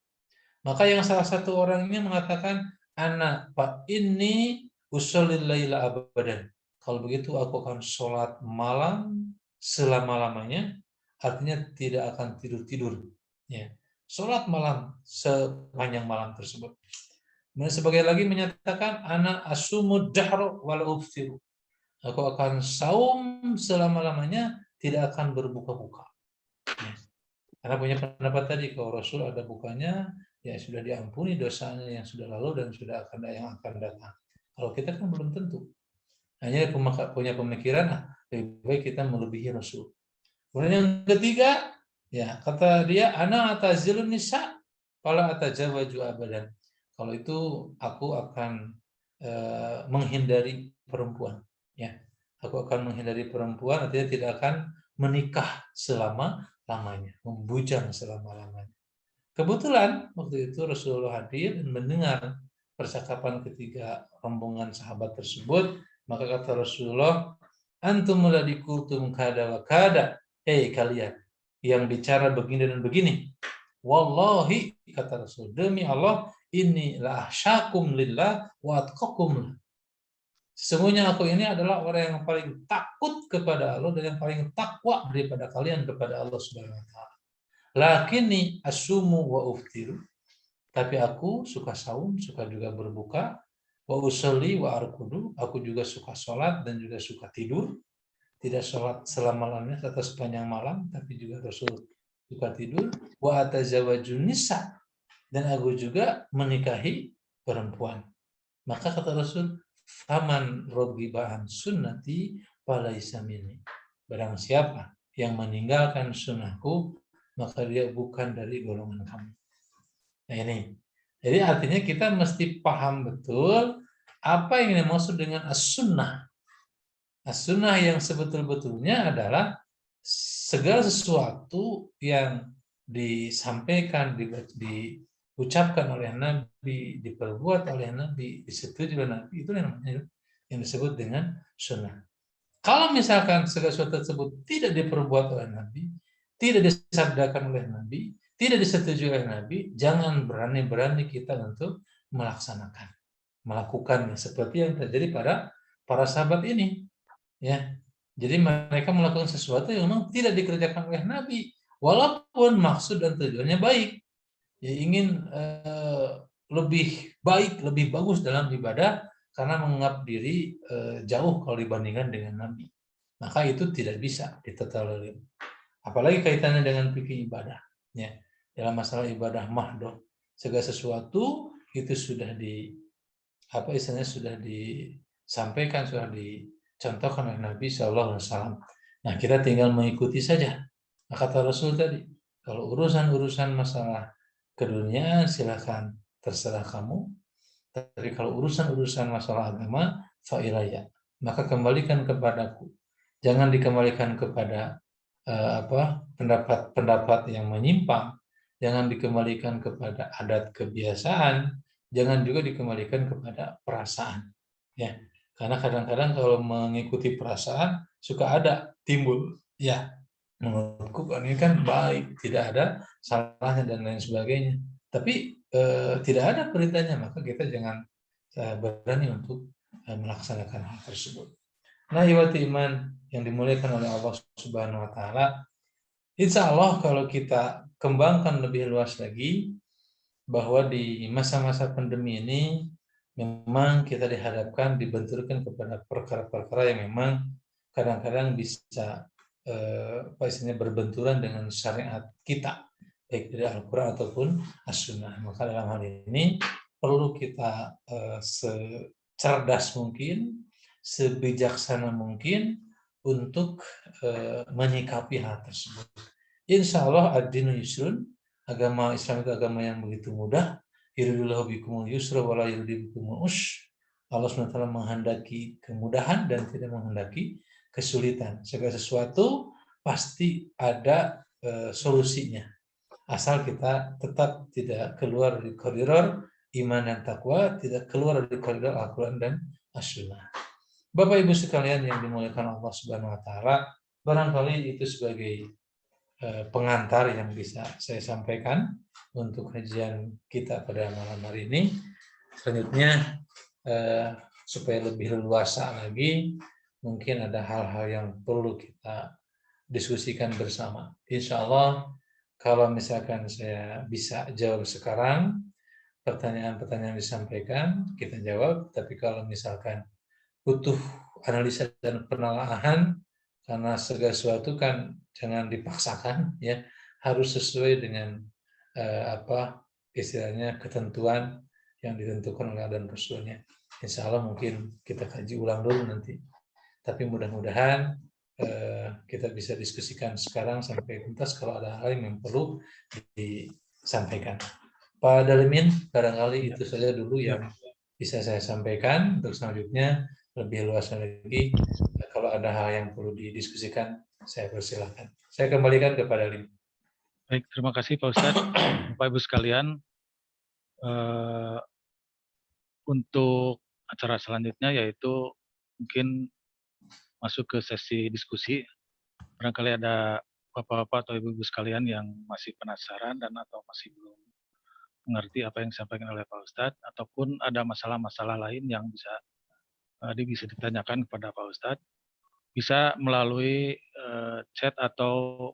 Maka yang salah satu orang ini mengatakan, ana fa inni ushollil laila abadan. Kalau begitu aku akan sholat malam selama-lamanya, artinya tidak akan tidur-tidur. Ya. Sholat malam sepanjang malam tersebut. Dan sebagai lagi menyatakan, ana asumud dahra wala uftiru. Aku akan saum selama-lamanya, tidak akan berbuka-buka. Ya. Karena punya pendapat tadi, kalau Rasul ada bukanya, ya sudah diampuni dosanya yang sudah lalu dan sudah yang akan datang. Kalau kita kan belum tentu. Hanya punya pemikiran, lebih baik kita melebihi Rasul. Kemudian yang ketiga, ya kata dia, ana atazilun nisa, fala atajawaju abadan. Kalau itu aku akan menghindari perempuan. Ya, aku akan menghindari perempuan, artinya tidak akan menikah selama-lamanya, membujang selama-lamanya. Kebetulan waktu itu Rasulullah hadir dan mendengar percakapan ketiga rombongan sahabat tersebut, maka kata Rasulullah, antum ladzi qultum kada wa kada, kalian yang bicara begini dan begini. Wallahi, kata Rasul, demi Allah, inni la ahsyakum lillah wa atqakum. Sesungguhnya aku ini adalah orang yang paling takut kepada Allah dan yang paling takwa daripada kalian kepada Allah Subhanahu wa taala. Lakini asumu wa uftiru. Tapi aku suka saum, suka juga berbuka. Wa usolli wa arkudu. Aku juga suka sholat dan juga suka tidur. Tidak sholat selama-lamanya atau sepanjang malam, tapi juga Rasul suka tidur. Wa atazawajun nisa. Dan aku juga menikahi perempuan. Maka kata Rasul, faman rogibahan sunnati falaisa minni. Barang siapa yang meninggalkan sunnahku, maka dia bukan dari golongan kamu. Nah ini. Jadi artinya kita mesti paham betul apa yang dimaksud dengan as-sunnah. As-sunnah yang sebetul-betulnya adalah segala sesuatu yang disampaikan, diucapkan oleh Nabi, diperbuat oleh Nabi, disetujui oleh Nabi, itu yang disebut dengan sunnah. Kalau misalkan segala sesuatu tersebut tidak diperbuat oleh Nabi, tidak disabdakan oleh Nabi, tidak disetujui oleh Nabi, jangan berani-berani kita untuk melakukannya seperti yang terjadi pada para sahabat ini. Ya, jadi mereka melakukan sesuatu yang memang tidak dikerjakan oleh Nabi, walaupun maksud dan tujuannya baik. Ya, ingin lebih baik, lebih bagus dalam ibadah karena menganggap diri jauh kalau dibandingkan dengan Nabi. Maka itu tidak bisa ditolerir. Apalagi kaitannya dengan fikih ibadah. Ya, dalam masalah ibadah mahdoh, segala sesuatu itu sudah sudah disampaikan, sudah dicontohkan oleh Nabi Shallallahu Alaihi Wasallam. Nah, kita tinggal mengikuti saja. Nah, kata Rasul tadi, kalau urusan masalah keduniaan silakan terserah kamu, tapi kalau urusan masalah agama, fa'ilaya, maka kembalikan kepadaku. Jangan dikembalikan kepada pendapat-pendapat yang menyimpang, jangan dikembalikan kepada adat kebiasaan, jangan juga dikembalikan kepada perasaan. Ya, karena kadang-kadang kalau mengikuti perasaan suka ada timbul, ya menurutku ini kan baik, tidak ada salahnya dan lain sebagainya. Tapi tidak ada perintahnya, maka kita jangan berani untuk melaksanakan hal tersebut. Nah, iwati iman yang dimuliakan oleh Allah Subhanahu wa taala, insya Allah kalau kita kembangkan lebih luas lagi, bahwa di masa-masa pandemi ini memang kita dihadapkan, dibenturkan kepada perkara-perkara yang memang kadang-kadang bisa berbenturan dengan syariat kita, baik dari Al-Quran ataupun As-Sunnah. Maka dalam hal ini perlu kita secerdas mungkin, sebijaksana mungkin untuk menyikapi hal tersebut. Insya Allah ad-dinu yusrun, agama Islam itu agama yang begitu mudah. Yuridullahu bikumul yusra wa la yuridu bikumul usra. Allah SWT menghendaki kemudahan dan tidak menghendaki kesulitan. Segala sesuatu pasti ada solusinya. Asal kita tetap tidak keluar dari koridor iman dan takwa, tidak keluar dari koridor Al-Quran dan As-Sunnah. Bapak Ibu sekalian yang dimuliakan Allah Subhanahu wa taala, barangkali itu sebagai pengantar yang bisa saya sampaikan untuk kajian kita pada malam hari ini. Selanjutnya supaya lebih leluasa lagi, mungkin ada hal-hal yang perlu kita diskusikan bersama. Insya Allah kalau misalkan saya bisa jawab sekarang, pertanyaan-pertanyaan disampaikan, kita jawab. Tapi kalau misalkan butuh analisa dan penelaahan, karena segala sesuatu kan jangan dipaksakan, ya harus sesuai dengan istilahnya ketentuan yang ditentukan oleh Allah dan Rasulnya. Insya Allah mungkin kita kaji ulang dulu nanti. Tapi mudah-mudahan kita bisa diskusikan sekarang sampai tuntas kalau ada hal yang perlu disampaikan. Pak Dalimin, barangkali itu saja dulu yang bisa saya sampaikan. Untuk selanjutnya lebih luas lagi, kalau ada hal yang perlu didiskusikan, saya persilahkan. Saya kembalikan kepada Lim. Baik, terima kasih Pak Ustadz. Bapak Ibu sekalian, untuk acara selanjutnya yaitu mungkin masuk ke sesi diskusi. Barangkali ada Bapak-bapak atau Ibu-ibu sekalian yang masih penasaran dan atau masih belum mengerti apa yang disampaikan oleh Pak Ustadz, ataupun ada masalah-masalah lain yang bisa ditanyakan kepada Pak Ustadz, bisa melalui chat atau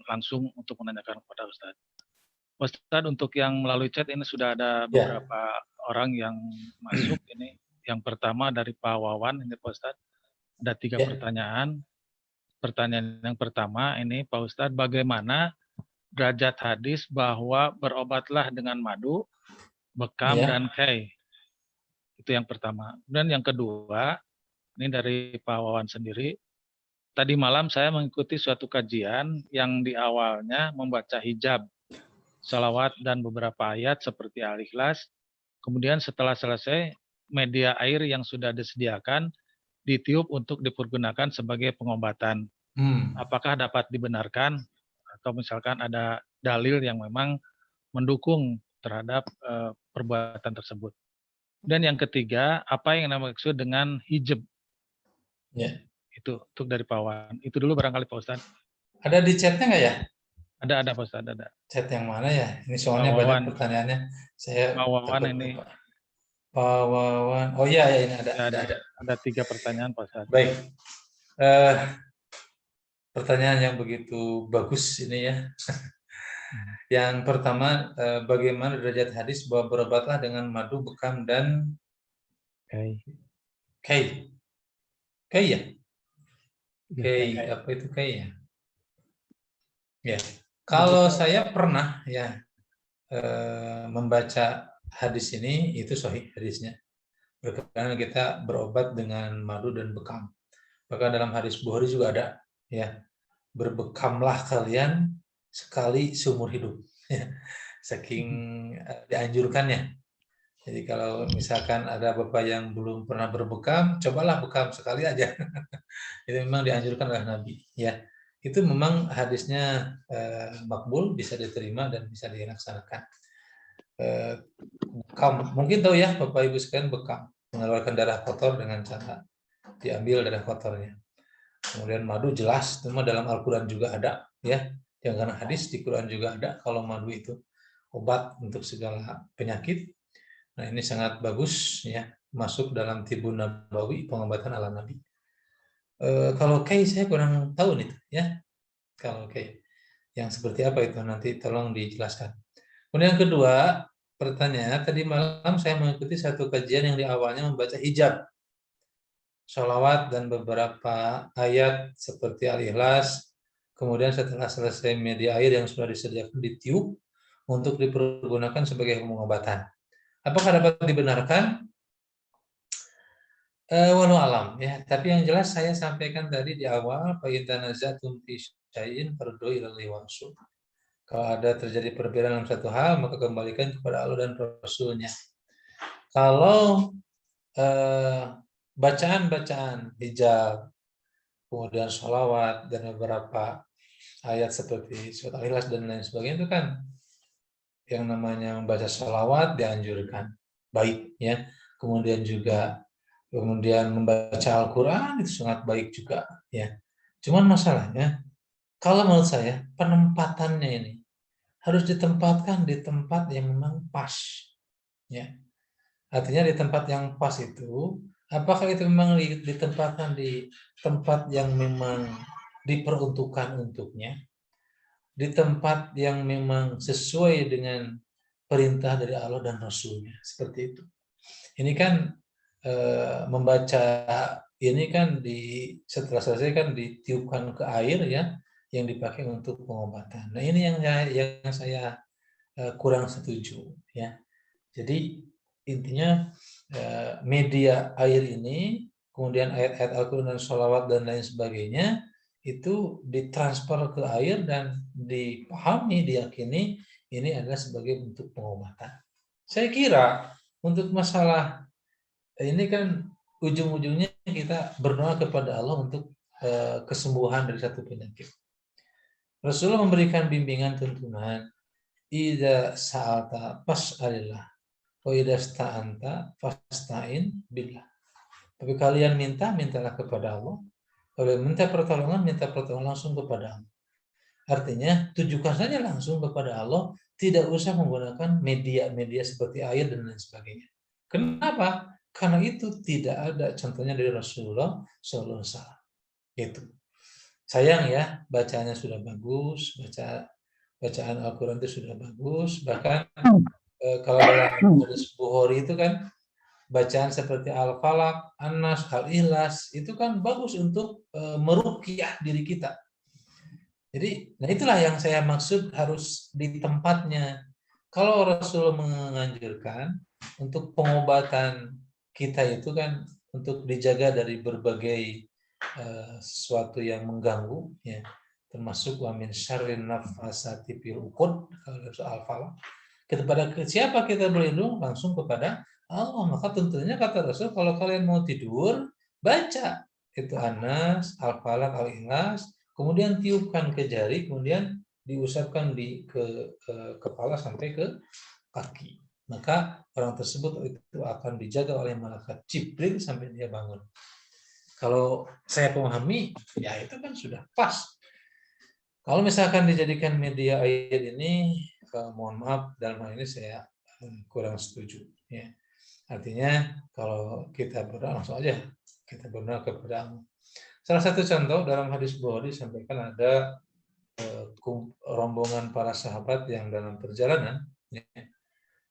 langsung untuk menanyakan kepada Ustadz. Pak Ustadz, untuk yang melalui chat ini sudah ada beberapa orang yang masuk. Ini yang pertama dari Pak Wawan, ini Pak Ustadz. Ada 3 pertanyaan. Pertanyaan yang pertama ini Pak Ustadz, bagaimana derajat hadis bahwa berobatlah dengan madu, bekam, dan kay? Itu yang pertama. Dan yang kedua, ini dari Pak Wawan sendiri. Tadi malam saya mengikuti suatu kajian yang di awalnya membaca hijab, salawat, dan beberapa ayat seperti Al-Ikhlas. Kemudian setelah selesai, media air yang sudah disediakan ditiup untuk dipergunakan sebagai pengobatan. Apakah dapat dibenarkan atau misalkan ada dalil yang memang mendukung terhadap perbuatan tersebut? Dan yang ketiga, apa yang maksud dengan hijab? Itu untuk dari Pak Wan. Itu dulu barangkali Pak Ustadz. Ada di chatnya nggak ya? Ada Pak Ustadz, ada. Chat yang mana ya? Ini soalnya banyak pertanyaannya. Saya Pak Wawan ini. Pak Wawan. Oh iya, ini ada. Ada 3 pertanyaan Pak Ustadz. Baik. Pertanyaan yang begitu bagus ini ya. Yang pertama, bagaimana derajat hadis bahwa berobatlah dengan madu, bekam, dan kay? Kay ya? Kay, apa itu kay ya? Ya. Kalau saya pernah ya membaca hadis ini, itu sahih hadisnya. Berkenaan kita berobat dengan madu dan bekam. Bahkan dalam hadis Bukhari juga ada, ya, berbekamlah kalian sekali seumur hidup, ya. Saking dianjurkannya. Jadi kalau misalkan ada bapak yang belum pernah berbekam, cobalah bekam sekali aja. Itu memang dianjurkan oleh Nabi, ya. Itu memang hadisnya makbul, bisa diterima dan bisa dilaksanakan. Bekam, mungkin tahu ya Bapak Ibu sekalian, bekam mengeluarkan darah kotor dengan cara diambil darah kotornya. Kemudian madu jelas, cuma dalam Al-Quran juga ada, ya. Yang karena hadis di Quran juga ada kalau madu itu obat untuk segala penyakit. Nah, ini sangat bagus, ya, masuk dalam Tibun Nabawi, pengobatan ala Nabi. Kalau kay saya kurang tahu nih, ya. Kalau kay yang seperti apa itu nanti tolong dijelaskan. Kemudian yang kedua, pertanyaan, tadi malam saya mengikuti satu kajian yang di awalnya membaca hijab, sholawat, dan beberapa ayat seperti Al-Ikhlas. Kemudian setelah selesai media air yang sudah disediakan ditiup untuk dipergunakan sebagai pengobatan. Apakah dapat dibenarkan? Walau alam, ya. Tapi yang jelas saya sampaikan tadi di awal, fa in tanazatum fi syai'in farudduhu ilallahi wa rasul. Kalau ada terjadi perbedaan dalam satu hal, maka kembalikan kepada Allah dan Rasul-Nya. Kalau bacaan-bacaan hijab, kemudian sholawat, dan beberapa ayat seperti surat Al-Ikhlas dan lain sebagainya, itu kan yang namanya membaca sholawat dianjurkan, baik, ya. Kemudian membaca Al-Quran itu sangat baik juga, ya. Cuman masalahnya, kalau menurut saya penempatannya ini harus ditempatkan di tempat yang memang pas, ya. Artinya di tempat yang pas itu, apakah itu memang ditempatkan di tempat yang memang diperuntukkan untuknya, di tempat yang memang sesuai dengan perintah dari Allah dan Rasul-Nya, seperti itu. Ini kan membaca ini kan setelah selesai kan ditiupkan ke air, ya, yang dipakai untuk pengobatan. Nah, ini yang saya kurang setuju, ya. Jadi intinya media air ini, kemudian ayat-ayat Al-Quran dan sholawat dan lain sebagainya, itu ditransfer ke air dan dipahami, diyakini ini adalah sebagai bentuk pengobatan. Saya kira untuk masalah ini kan ujung-ujungnya kita berdoa kepada Allah untuk kesembuhan dari satu penyakit. Rasulullah memberikan bimbingan tuntunan, idza sa'alta fas'alillah wa idza sta'anta fasta'in billah. Tapi kalian mintalah kepada Allah. Kalau minta pertolongan langsung kepada Allah. Artinya tujukan saja langsung kepada Allah, tidak usah menggunakan media-media seperti air dan lain sebagainya. Kenapa? Karena itu tidak ada contohnya dari Rasulullah SAW. Itu. Sayang ya, bacanya sudah bagus, bacaan Al-Quran itu sudah bagus, bahkan kalau dalam hadis Bukhari itu kan bacaan seperti Al-Falaq, An-Nas, Al-Ikhlas itu kan bagus untuk meruqyah diri kita. Jadi, nah itulah yang saya maksud harus di tempatnya. Kalau Rasul menganjurkan untuk pengobatan kita itu kan untuk dijaga dari berbagai sesuatu yang mengganggu, ya, termasuk wa min syarrin nafasati fil uqud, kalau Al-Falaq. Kepada siapa kita berlindung? Langsung kepada Allah. Maka tentunya kata Rasul, kalau kalian mau tidur, baca itu An-Nas, Al-Falaq, Al-Ikhlas, kemudian tiupkan ke jari, kemudian diusapkan ke kepala sampai ke kaki. Maka orang tersebut itu akan dijaga oleh malaikat Jibril sampai dia bangun. Kalau saya pahami, ya itu kan sudah pas. Kalau misalkan dijadikan media air ini, mohon maaf, dalam hal ini saya kurang setuju. Ya. Artinya kalau kita berdoa langsung aja, kita berdoa kepada Allah. Salah satu contoh dalam hadis Bukhari disampaikan ada rombongan para sahabat yang dalam perjalanan, ya,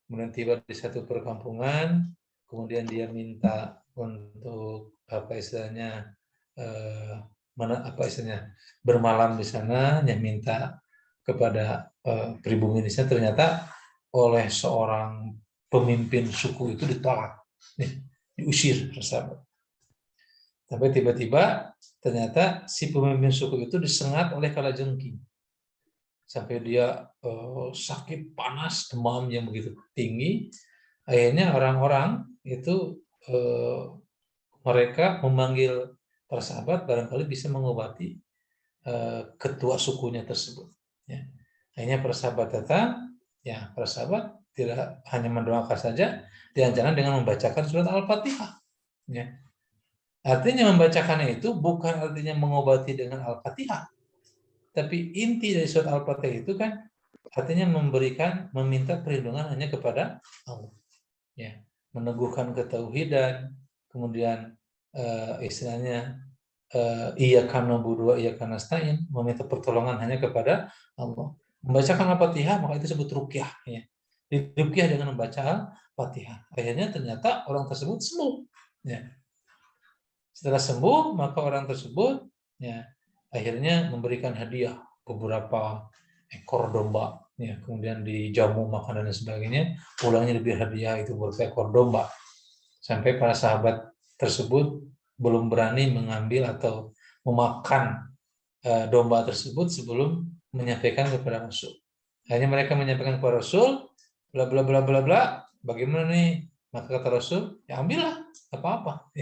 kemudian tiba di satu perkampungan, kemudian dia minta untuk bermalam di sana, yang minta kepada pribumi di sana, ternyata oleh seorang pemimpin suku itu ditolak, diusir, sahabat. Sampai tiba-tiba ternyata si pemimpin suku itu disengat oleh kalajengking. Sampai dia sakit, panas, demam yang begitu tinggi. Akhirnya orang-orang itu mereka memanggil para sahabat, barangkali bisa mengobati ketua sukunya tersebut. Ya. Akhirnya para sahabat datang, ya para sahabat tidak hanya mendoakan saja, jangan-jangan dengan membacakan surat Al-Fatihah. Ya. Artinya membacakannya itu bukan artinya mengobati dengan Al-Fatihah, tapi inti dari surat Al-Fatihah itu kan artinya meminta perlindungan hanya kepada Allah. Ya, meneguhkan ketauhidan, kemudian istilahnya iyyaka na'budu wa iyyaka nasta'in, meminta pertolongan hanya kepada Allah. Membacakan Al-Fatihah maka itu disebut ruqyah, ya. Diruqyah dengan membaca Al-Fatihah. Akhirnya ternyata orang tersebut sembuh, ya. Setelah sembuh, maka orang tersebut, ya, akhirnya memberikan hadiah beberapa ekor domba, ya, kemudian dijamu makan dan sebagainya, pulangnya diberi hadiah itu beberapa ekor domba. Sampai para sahabat tersebut belum berani mengambil atau memakan domba tersebut sebelum menyampaikan kepada Rasul. Akhirnya mereka menyampaikan kepada Rasul, bla bla bla bla bla, bagaimana nih? Maka kata Rasul, ya ambillah, apa-apa.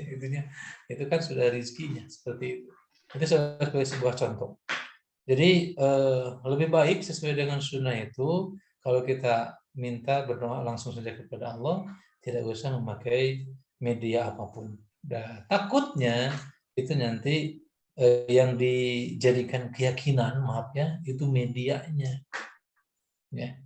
Itu kan sudah rezekinya, seperti itu. Itu sebagai sebuah contoh. Jadi lebih baik sesuai dengan sunnah itu, kalau kita minta berdoa langsung saja kepada Allah, tidak usah memakai media apapun. Dan takutnya itu nanti yang dijadikan keyakinan, maaf ya, itu medianya. Ya.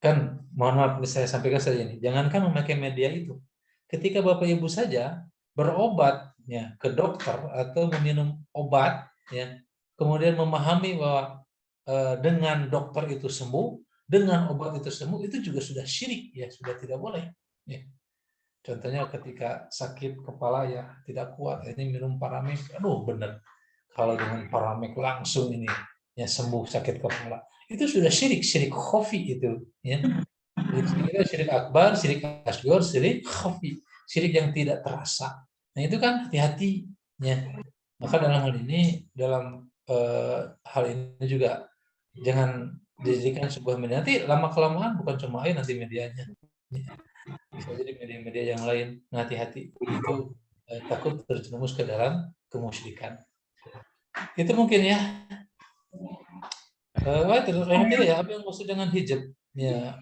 Kan mohon maaf saya sampaikan saja ini, jangankan memakai media itu, ketika Bapak Ibu saja berobat, ya, ke dokter atau meminum obat, ya, kemudian memahami bahwa dengan dokter itu sembuh, dengan obat itu sembuh, itu juga sudah syirik, ya, sudah tidak boleh, ya. Contohnya ketika sakit kepala ya tidak kuat, ini minum Paramek, aduh benar, kalau dengan Paramek langsung ini ya sembuh sakit kepala, itu sudah syirik khafi itu, ya. Jadi syirik akbar, syirik asghar, syirik khafi, syirik yang tidak terasa. Nah itu kan hati-hatinya. Maka dalam hal ini, dalam hal ini juga jangan dijadikan sebuah media. Nanti lama kelamaan bukan cuma air nanti medianya, bisa jadi media-media yang lain. Nah, hati-hati, itu takut terjerumus ke dalam kemusyrikan. Itu mungkin ya. Yang ketiga ya, apa yang maksud dengan hijab? Ya,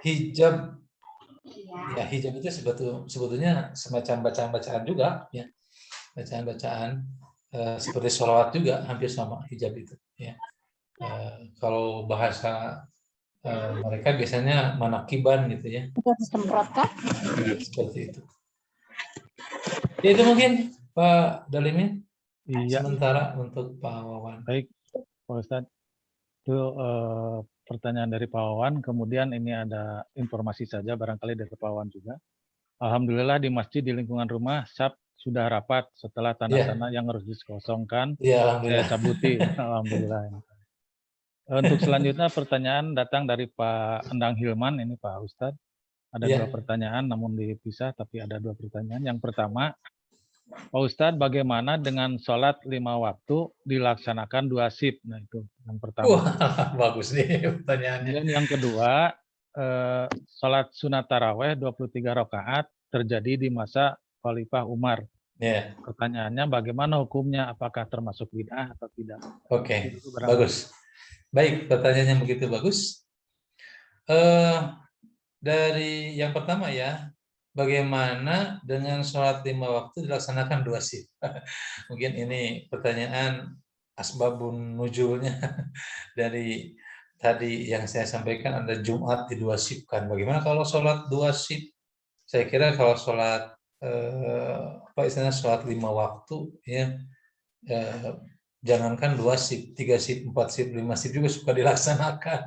hijab, ya hijab itu sebetulnya semacam bacaan-bacaan juga, ya bacaan-bacaan seperti sholawat juga hampir sama hijab itu. Ya, kalau bahasa mereka biasanya manakiban gitu ya. Seperti itu. Ya, itu mungkin Pak Dalimin. Iya. Sementara untuk Pak Wawan. Baik, Pak Ustadz. Itu pertanyaan dari Pak Wawan. Kemudian ini ada informasi saja barangkali dari Pak Wawan juga. Alhamdulillah di masjid di lingkungan rumah SAP sudah rapat setelah tanah-tanah yang harus dikosongkan. Iya, Saya alhamdulillah. cabuti. Alhamdulillah. Untuk selanjutnya pertanyaan datang dari Pak Endang Hilman, ini Pak Ustadz. Ada dua pertanyaan namun dipisah, tapi ada dua pertanyaan. Yang pertama, Pak Ustadz, bagaimana dengan sholat 5 waktu dilaksanakan 2 shift? Nah itu yang pertama. Wah, bagus nih pertanyaannya. Kemudian yang kedua, sholat sunat taraweh 23 rakaat terjadi di masa Khalifah Umar. Pertanyaannya bagaimana hukumnya? Apakah termasuk bid'ah atau tidak? Oke, bagus. Baik, pertanyaannya begitu bagus. Dari yang pertama ya, bagaimana dengan sholat 5 waktu dilaksanakan 2 shift? Mungkin ini pertanyaan asbabun nuzulnya dari tadi yang saya sampaikan, ada Jumat di 2 shift kan. Bagaimana kalau sholat 2 shift? Saya kira kalau sholat apa istilahnya sholat 5 waktu ya, jangankan 2 shift, 3 shift, 4 shift, 5 shift juga suka dilaksanakan.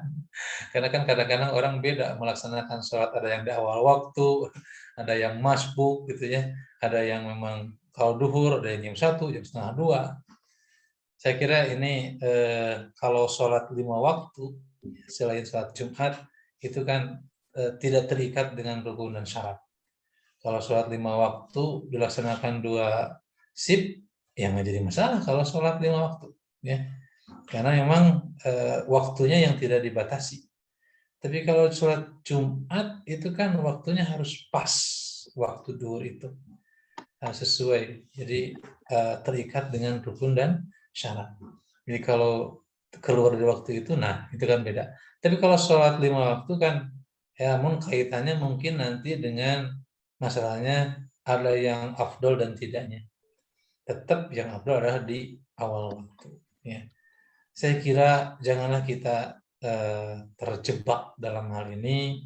Karena kan kadang-kadang orang beda melaksanakan sholat, ada yang di awal waktu, ada yang masbuk gitu ya, ada yang memang kalau duhur, ada yang jam 1, jam setengah 2. Saya kira ini kalau sholat 5 waktu, selain sholat Jumat, itu kan tidak terikat dengan rukun dan syarat. Kalau sholat 5 waktu dilaksanakan 2 shift, ya nggak jadi masalah kalau sholat 5 waktu. Ya. Karena memang waktunya yang tidak dibatasi. Tapi kalau sholat Jumat itu kan waktunya harus pas waktu duhur itu. Sesuai. Jadi terikat dengan rukun dan syarat. Jadi kalau keluar dari waktu itu, nah itu kan beda. Tapi kalau sholat 5 waktu kan, ya kaitannya mungkin nanti dengan masalahnya ada yang afdol dan tidaknya. Tetap yang afdol adalah di awal waktu. Ya. Saya kira janganlah kita terjebak dalam hal ini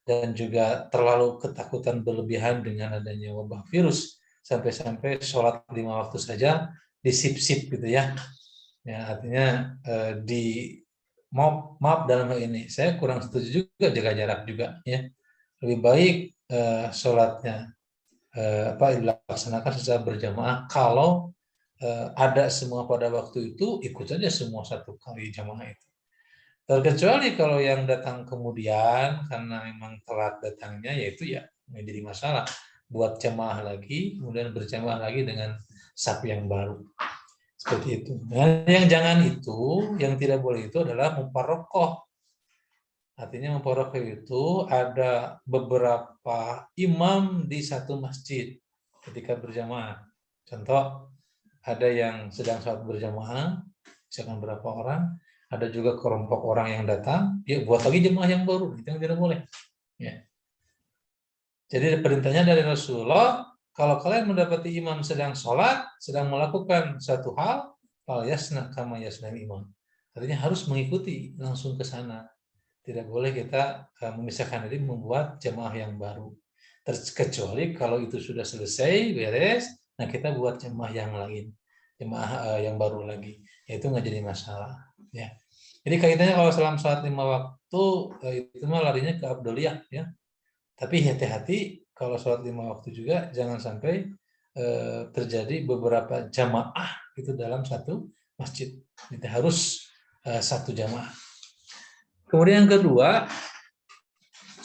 dan juga terlalu ketakutan berlebihan dengan adanya wabah virus sampai-sampai sholat 5 waktu saja disip-sip gitu ya. Ya artinya maaf dalam hal ini saya kurang setuju juga jaga jarak juga ya. Lebih baik sholatnya dilaksanakan secara berjamaah. Kalau ada semua pada waktu itu, ikut saja semua satu kali jamaah itu. Terkecuali kalau yang datang kemudian karena memang telat datangnya, yaitu ya menjadi masalah buat jamaah lagi, kemudian berjamaah lagi dengan saf yang baru. Seperti itu. Nah, yang jangan itu, yang tidak boleh itu adalah muparokoh. Artinya muparokoh itu ada beberapa imam di satu masjid ketika berjamaah. Contoh, ada yang sedang sholat berjamaah, misalkan berapa orang, ada juga kelompok orang yang datang, dia buat lagi jemaah yang baru, itu yang tidak boleh. Ya. Jadi perintahnya dari Rasulullah, kalau kalian mendapati imam sedang sholat, sedang melakukan satu hal, fal yasna kama yasna imam. Artinya harus mengikuti langsung ke sana. Tidak boleh kita memisahkan diri membuat jemaah yang baru. Terkecuali kalau itu sudah selesai, beres, nah kita buat jemaah yang lain, jemaah yang baru lagi. Itu nggak jadi masalah. Ya. Jadi kaitannya kalau dalam sholat 5 waktu itu mah larinya ke afdoliyah ya. Tapi hati-hati kalau sholat 5 waktu juga jangan sampai terjadi beberapa jamaah itu dalam satu masjid. Itu harus satu jamaah. Kemudian yang kedua,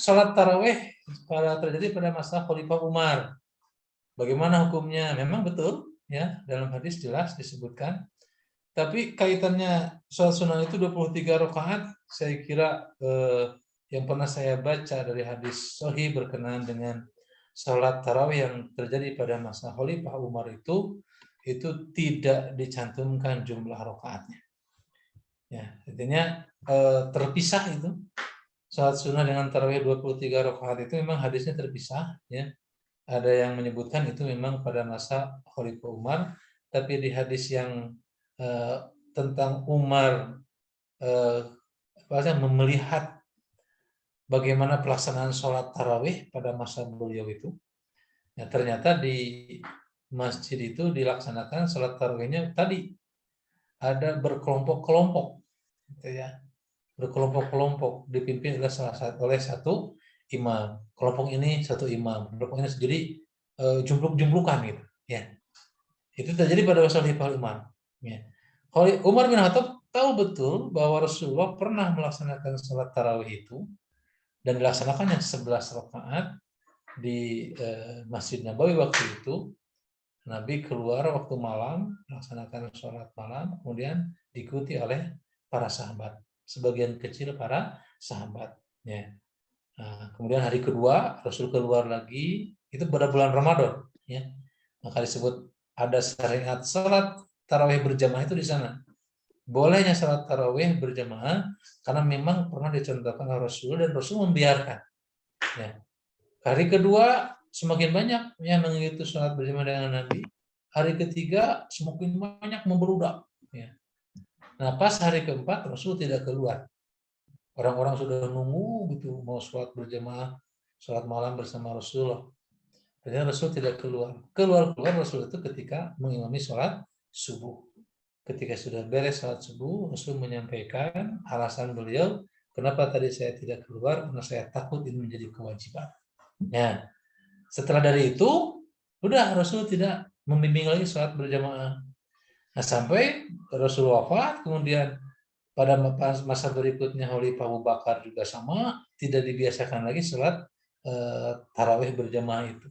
sholat taraweh terjadi pada masa Khalifah Umar. Bagaimana hukumnya? Memang betul, ya, dalam hadis jelas disebutkan. Tapi kaitannya sholat sunnah itu 23 rakaat, saya kira yang pernah saya baca dari hadis sahih berkenaan dengan sholat tarawih yang terjadi pada masa Khalifah Umar itu tidak dicantumkan jumlah rakaatnya. Ya, artinya terpisah itu. Sholat sunnah dengan tarawih 23 rakaat itu memang hadisnya terpisah, ya. Ada yang menyebutkan itu memang pada masa Khalifah Umar, tapi di hadis yang tentang Umar melihat bagaimana pelaksanaan sholat tarawih pada masa beliau itu, ya, ternyata di masjid itu dilaksanakan sholat tarawihnya tadi ada berkelompok-kelompok, gitu ya, berkelompok-kelompok dipimpin oleh satu imam. Kelompok ini satu imam, kelompok ini sendiri jumpluk-jumplukan gitu, ya. Itu terjadi pada masa Khalifah Umar. Ya. Umar bin Khattab tahu betul bahwa Rasulullah pernah melaksanakan sholat tarawih itu dan dilaksanakannya 11 rakaat di Masjid Nabawi waktu itu. Nabi keluar waktu malam melaksanakan sholat malam, kemudian diikuti oleh para sahabat, sebagian kecil para sahabat. Ya. Nah, kemudian hari kedua Rasul keluar lagi, itu pada bulan Ramadan. Ya. Maka disebut ada syariat sholat tarawih berjamaah itu di sana. Bolehnya sholat tarawih berjamaah karena memang pernah dicontohkan oleh Rasul dan Rasul membiarkan. Ya. Hari kedua semakin banyak yang mengikuti sholat berjamaah dengan Nabi. Hari ketiga semakin banyak membeludak. Ya. Nah, pas hari keempat Rasul tidak keluar. Orang-orang sudah nunggu gitu mau sholat berjamaah, sholat malam bersama Rasulullah. Dan Rasul tidak keluar. Keluar Rasul itu ketika mengimami sholat subuh. Ketika sudah beres sholat subuh, Rasul menyampaikan alasan beliau, kenapa tadi saya tidak keluar, karena saya takut ini menjadi kewajiban. Nah, setelah dari itu, udah Rasul tidak membimbing lagi sholat berjamaah. Nah, sampai Rasul wafat, kemudian pada masa berikutnya Khalifah Abu Bakar juga sama, tidak dibiasakan lagi sholat tarawih berjamaah itu.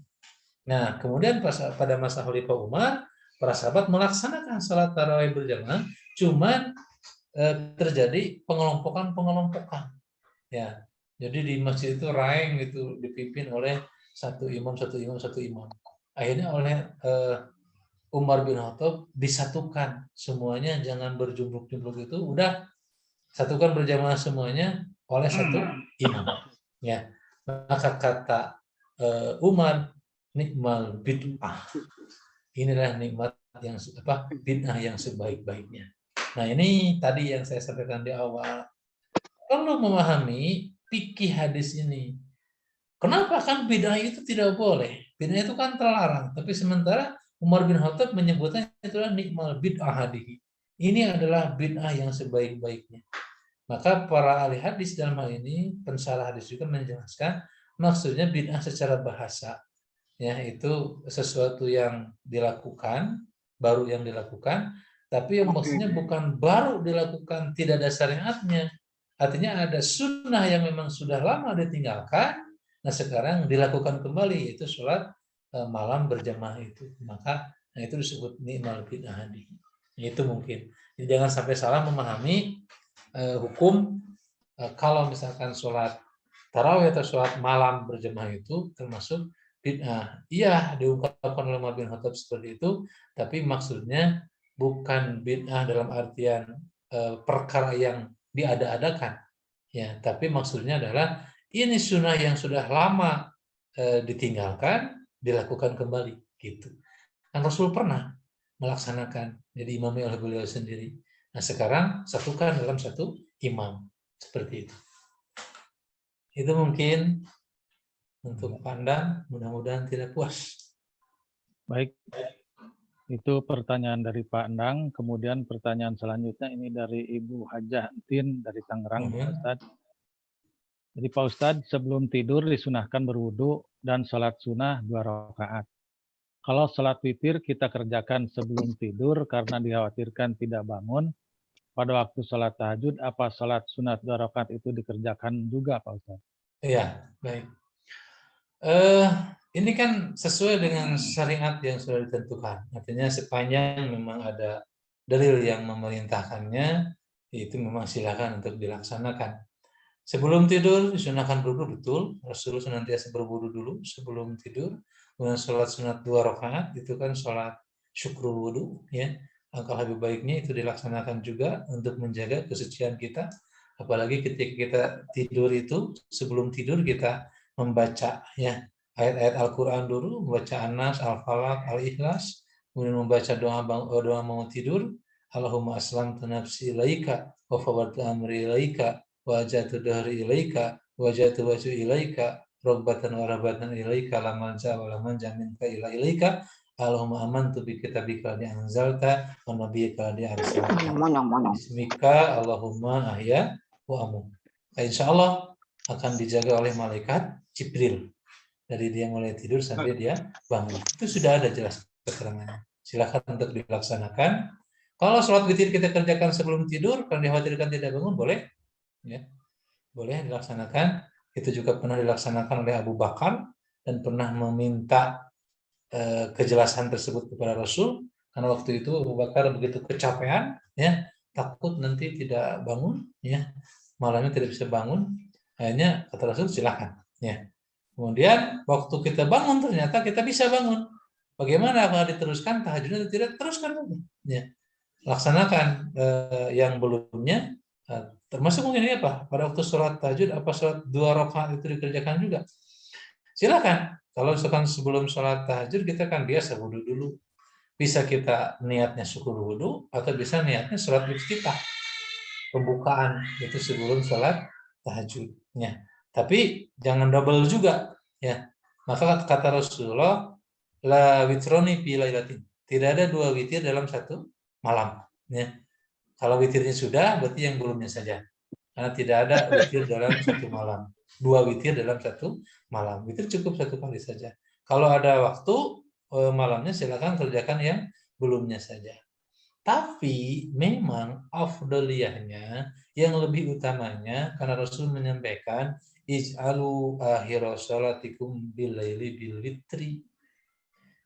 Nah, kemudian pada masa Khalifah Umar, para sahabat melaksanakan sholat tarawih berjamaah, cuman terjadi pengelompokan. Ya, jadi di masjid itu raeng gitu, dipimpin oleh satu imam. Akhirnya oleh Umar bin Khattab disatukan semuanya, jangan berjumluk-jumluk itu, udah satukan berjamaah semuanya oleh satu imam. Ya, maka kata Umar, nikmal bid'ah. Inilah nikmat yang bid'ah yang sebaik-baiknya. Nah, ini tadi yang saya sampaikan di awal. Perlu memahami fikih hadis ini. Kenapa kan bid'ah itu tidak boleh? Bid'ah itu kan terlarang. Tapi sementara Umar bin Khattab menyebutnya itulah nikmal bid'ah hadihi. Ini adalah bid'ah yang sebaik-baiknya. Maka para ahli hadis dalam hal ini, pensyarah hadis juga menjelaskan maksudnya bid'ah secara bahasa. Ya, itu sesuatu yang dilakukan, baru yang dilakukan, tapi yang maksudnya bukan baru dilakukan, tidak ada syariatnya. Artinya ada sunnah yang memang sudah lama ditinggalkan, nah sekarang dilakukan kembali, yaitu sholat malam berjamaah itu. Maka nah itu disebut ni'mal bid'ah. Itu mungkin. Jadi jangan sampai salah memahami hukum kalau misalkan sholat tarawih atau sholat malam berjamaah itu termasuk bid'ah. Iya, diungkapkan oleh Umar bin Khattab seperti itu, tapi maksudnya bukan bid'ah dalam artian perkara yang diada-adakan. Ya, tapi maksudnya adalah ini sunnah yang sudah lama ditinggalkan, dilakukan kembali gitu. Kan Rasul pernah melaksanakan, jadi imamnya oleh beliau sendiri. Nah, sekarang satukan dalam satu imam. Seperti itu. Itu mungkin untuk pandang, mudah-mudahan tidak puas. Baik, itu pertanyaan dari Pak Endang. Kemudian pertanyaan selanjutnya ini dari Ibu Hajah Entin dari Tangerang, Pak Ustadz. Jadi Pak Ustadz, sebelum tidur disunahkan berwudu dan sholat sunnah 2 rakaat. Kalau sholat witir kita kerjakan sebelum tidur karena dikhawatirkan tidak bangun, pada waktu sholat tahajud, apa sholat sunat 2 rakaat itu dikerjakan juga Pak Ustadz? Iya, baik. Eh, ini kan sesuai dengan syariat yang sudah ditentukan. Artinya sepanjang memang ada dalil yang memerintahkannya, itu memang silakan untuk dilaksanakan. Sebelum tidur disunahkan berwudu, betul. Rasulullah senantiasa berwudu dulu sebelum tidur. Kemudian sholat sunat 2 rakaat itu kan sholat syukur wudu, ya. Angka lebih baiknya itu dilaksanakan juga untuk menjaga kesucian kita. Apalagi ketika kita tidur itu, sebelum tidur kita membaca ya ayat-ayat Al-Quran dulu, membaca An-Nas, Al-Falaq, Al-Ikhlas, kemudian membaca doa mau tidur. Allahumma aslamtu nafsi ilaika wa fawwadtu amri ilaika wajatu dahri ilaika wajatu waju ilaika rabbatan wa rabatan ilaika la malja wa la manja minka ila ilaika Allahumma amantu bi kitabika di anzalta wa nabiyyika di arsalta bismika Allahumma ahya wa amu. Nah, insyaallah akan dijaga oleh malaikat Jibril dari dia mulai tidur sampai dia bangun. Itu sudah ada jelas keterangannya. Silakan untuk dilaksanakan. Kalau sholat witir kita kerjakan sebelum tidur, kalau dikhawatirkan tidak bangun, boleh. Ya, boleh dilaksanakan. Itu juga pernah dilaksanakan oleh Abu Bakar dan pernah meminta kejelasan tersebut kepada Rasul karena waktu itu Abu Bakar begitu kecapean, ya, takut nanti tidak bangun, ya, malamnya tidak bisa bangun. Akhirnya kata Rasul silakan, ya. Kemudian waktu kita bangun ternyata kita bisa bangun. Bagaimana kalau diteruskan tahajudnya atau tidak? Teruskan, ya. Laksanakan yang belumnya. Termasuk mungkin ini apa? Pada waktu sholat tahajud, apa sholat 2 rakaat itu dikerjakan juga? Silakan. Kalau misalkan sebelum sholat tahajud kita kan biasa wudhu dulu. Bisa kita niatnya syukur wudhu atau bisa niatnya sholat kita. Pembukaan itu sebelum sholat tahajudnya. Tapi jangan double juga, ya. Maka kata Rasulullah, la witroni fi lailatin. Tidak ada 2 witir dalam 1 malam, ya. Kalau witirnya sudah, berarti yang belumnya saja. Karena tidak ada witir dalam 1 malam. 2 witir dalam 1 malam. Witir cukup 1 kali saja. Kalau ada waktu malamnya silakan kerjakan yang belumnya saja. Tapi memang afdaliyahnya yang lebih utamanya karena Rasul menyampaikan ij'alu akhira sholatikum bilaili bil witri.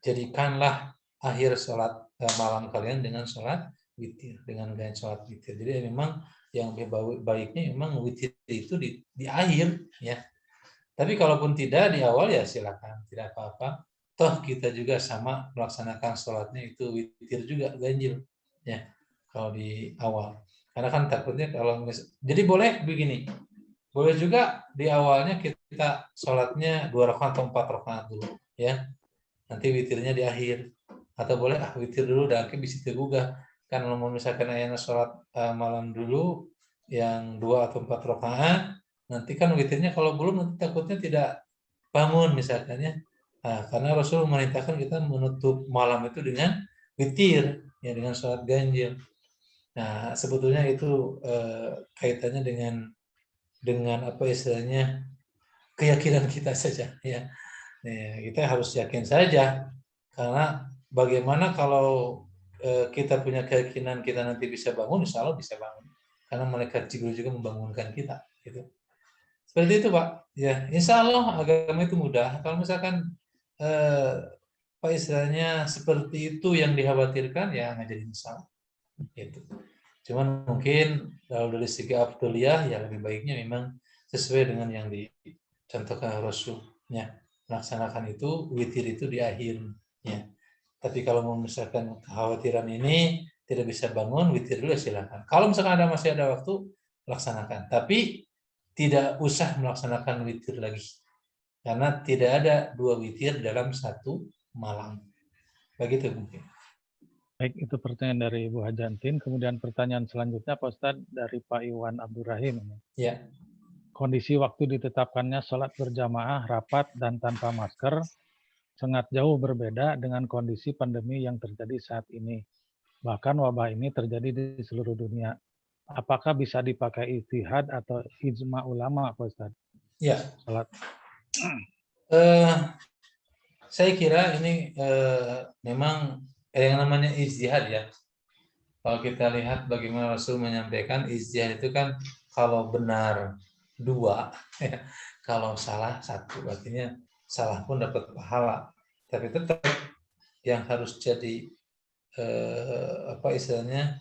Jadikanlah akhir sholat malam kalian dengan sholat witir, dengan gaya sholat witir. Jadi memang yang lebih baiknya memang witir itu di akhir, ya. Tapi kalaupun tidak di awal ya silakan, tidak apa-apa. Toh kita juga sama melaksanakan sholatnya itu witir juga ganjil, ya. Kalau di awal, karena kan takutnya kalau jadi boleh begini, boleh juga di awalnya kita sholatnya 2 rakaat atau 4 rakaat dulu, ya. Nanti witirnya di akhir. Atau boleh witir dulu dan bisa tergugah. Kan kalau misalkan ayana sholat malam dulu yang 2 atau 4 rakaat, nanti kan witirnya kalau belum nanti takutnya tidak bangun misalkan, ya. Nah, karena Rasul memerintahkan kita menutup malam itu dengan witir, ya, dengan sholat ganjil. Nah, sebetulnya itu kaitannya dengan apa istilahnya keyakinan kita saja, ya. Kita harus yakin saja, karena bagaimana kalau kita punya keyakinan kita nanti bisa bangun, insya Allah bisa bangun, karena malaikat Jibril juga membangunkan kita, gitu. Seperti itu, Pak. Ya, insya Allah agama itu mudah. Kalau misalkan Pak istilahnya seperti itu yang dikhawatirkan, ya nggak jadi masalah. Gitu. Cuman mungkin kalau dari segi afdaliyah ya lebih baiknya memang sesuai dengan yang dicontohkan Rasulnya. Melaksanakan itu, witir itu di akhir, ya. Tapi kalau misalkan kekhawatiran ini tidak bisa bangun, witir dulu silakan. Kalau misalkan masih ada waktu, laksanakan. Tapi tidak usah melaksanakan witir lagi. Karena tidak ada 2 witir dalam 1 malam. Begitu mungkin. Baik, itu pertanyaan dari Ibu Hajantin. Kemudian pertanyaan selanjutnya, Pak Ustadz, dari Pak Iwan Abdurrahim. Ya. Kondisi waktu ditetapkannya sholat berjamaah, rapat, dan tanpa masker sangat jauh berbeda dengan kondisi pandemi yang terjadi saat ini. Bahkan wabah ini terjadi di seluruh dunia. Apakah bisa dipakai ijtihad atau ijma ulama, Pak Ustadz? Ya. Sholat. Saya kira ini memang yang namanya ijtihad, ya. Kalau kita lihat bagaimana Rasul menyampaikan ijtihad itu kan kalau benar 2. Ya. Kalau salah 1, artinya salah pun dapat pahala. Tapi tetap yang harus jadi apa istilahnya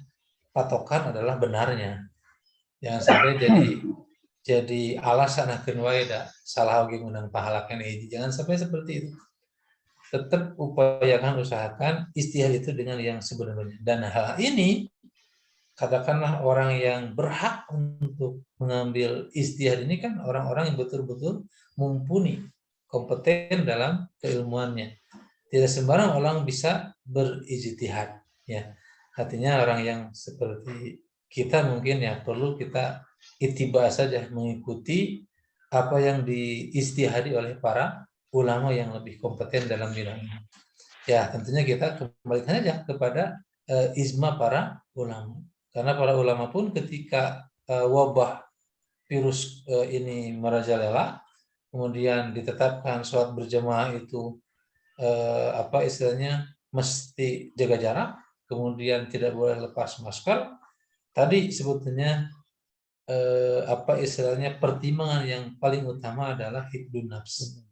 patokan adalah benarnya. Jangan sampai jadi alasan akeun wae da salah oge menang pahala keneh. Jangan sampai seperti itu. Tetap upayakan, usahakan istihad itu dengan yang sebenarnya. Dan hal ini katakanlah orang yang berhak untuk mengambil istihad ini kan orang-orang yang betul-betul mumpuni, kompeten dalam keilmuannya. Tidak sembarang orang bisa berijtihad, ya. Artinya orang yang seperti kita mungkin ya perlu kita ittiba saja, mengikuti apa yang diistihadi oleh para ulama yang lebih kompeten dalam bidang ini. Ya, tentunya kita kembalikan saja kepada ijma para ulama. Karena para ulama pun ketika wabah virus ini merajalela, kemudian ditetapkan sholat berjamaah itu apa istilahnya mesti jaga jarak, kemudian tidak boleh lepas masker. Tadi sebetulnya apa istilahnya pertimbangan yang paling utama adalah hifdzun nafs,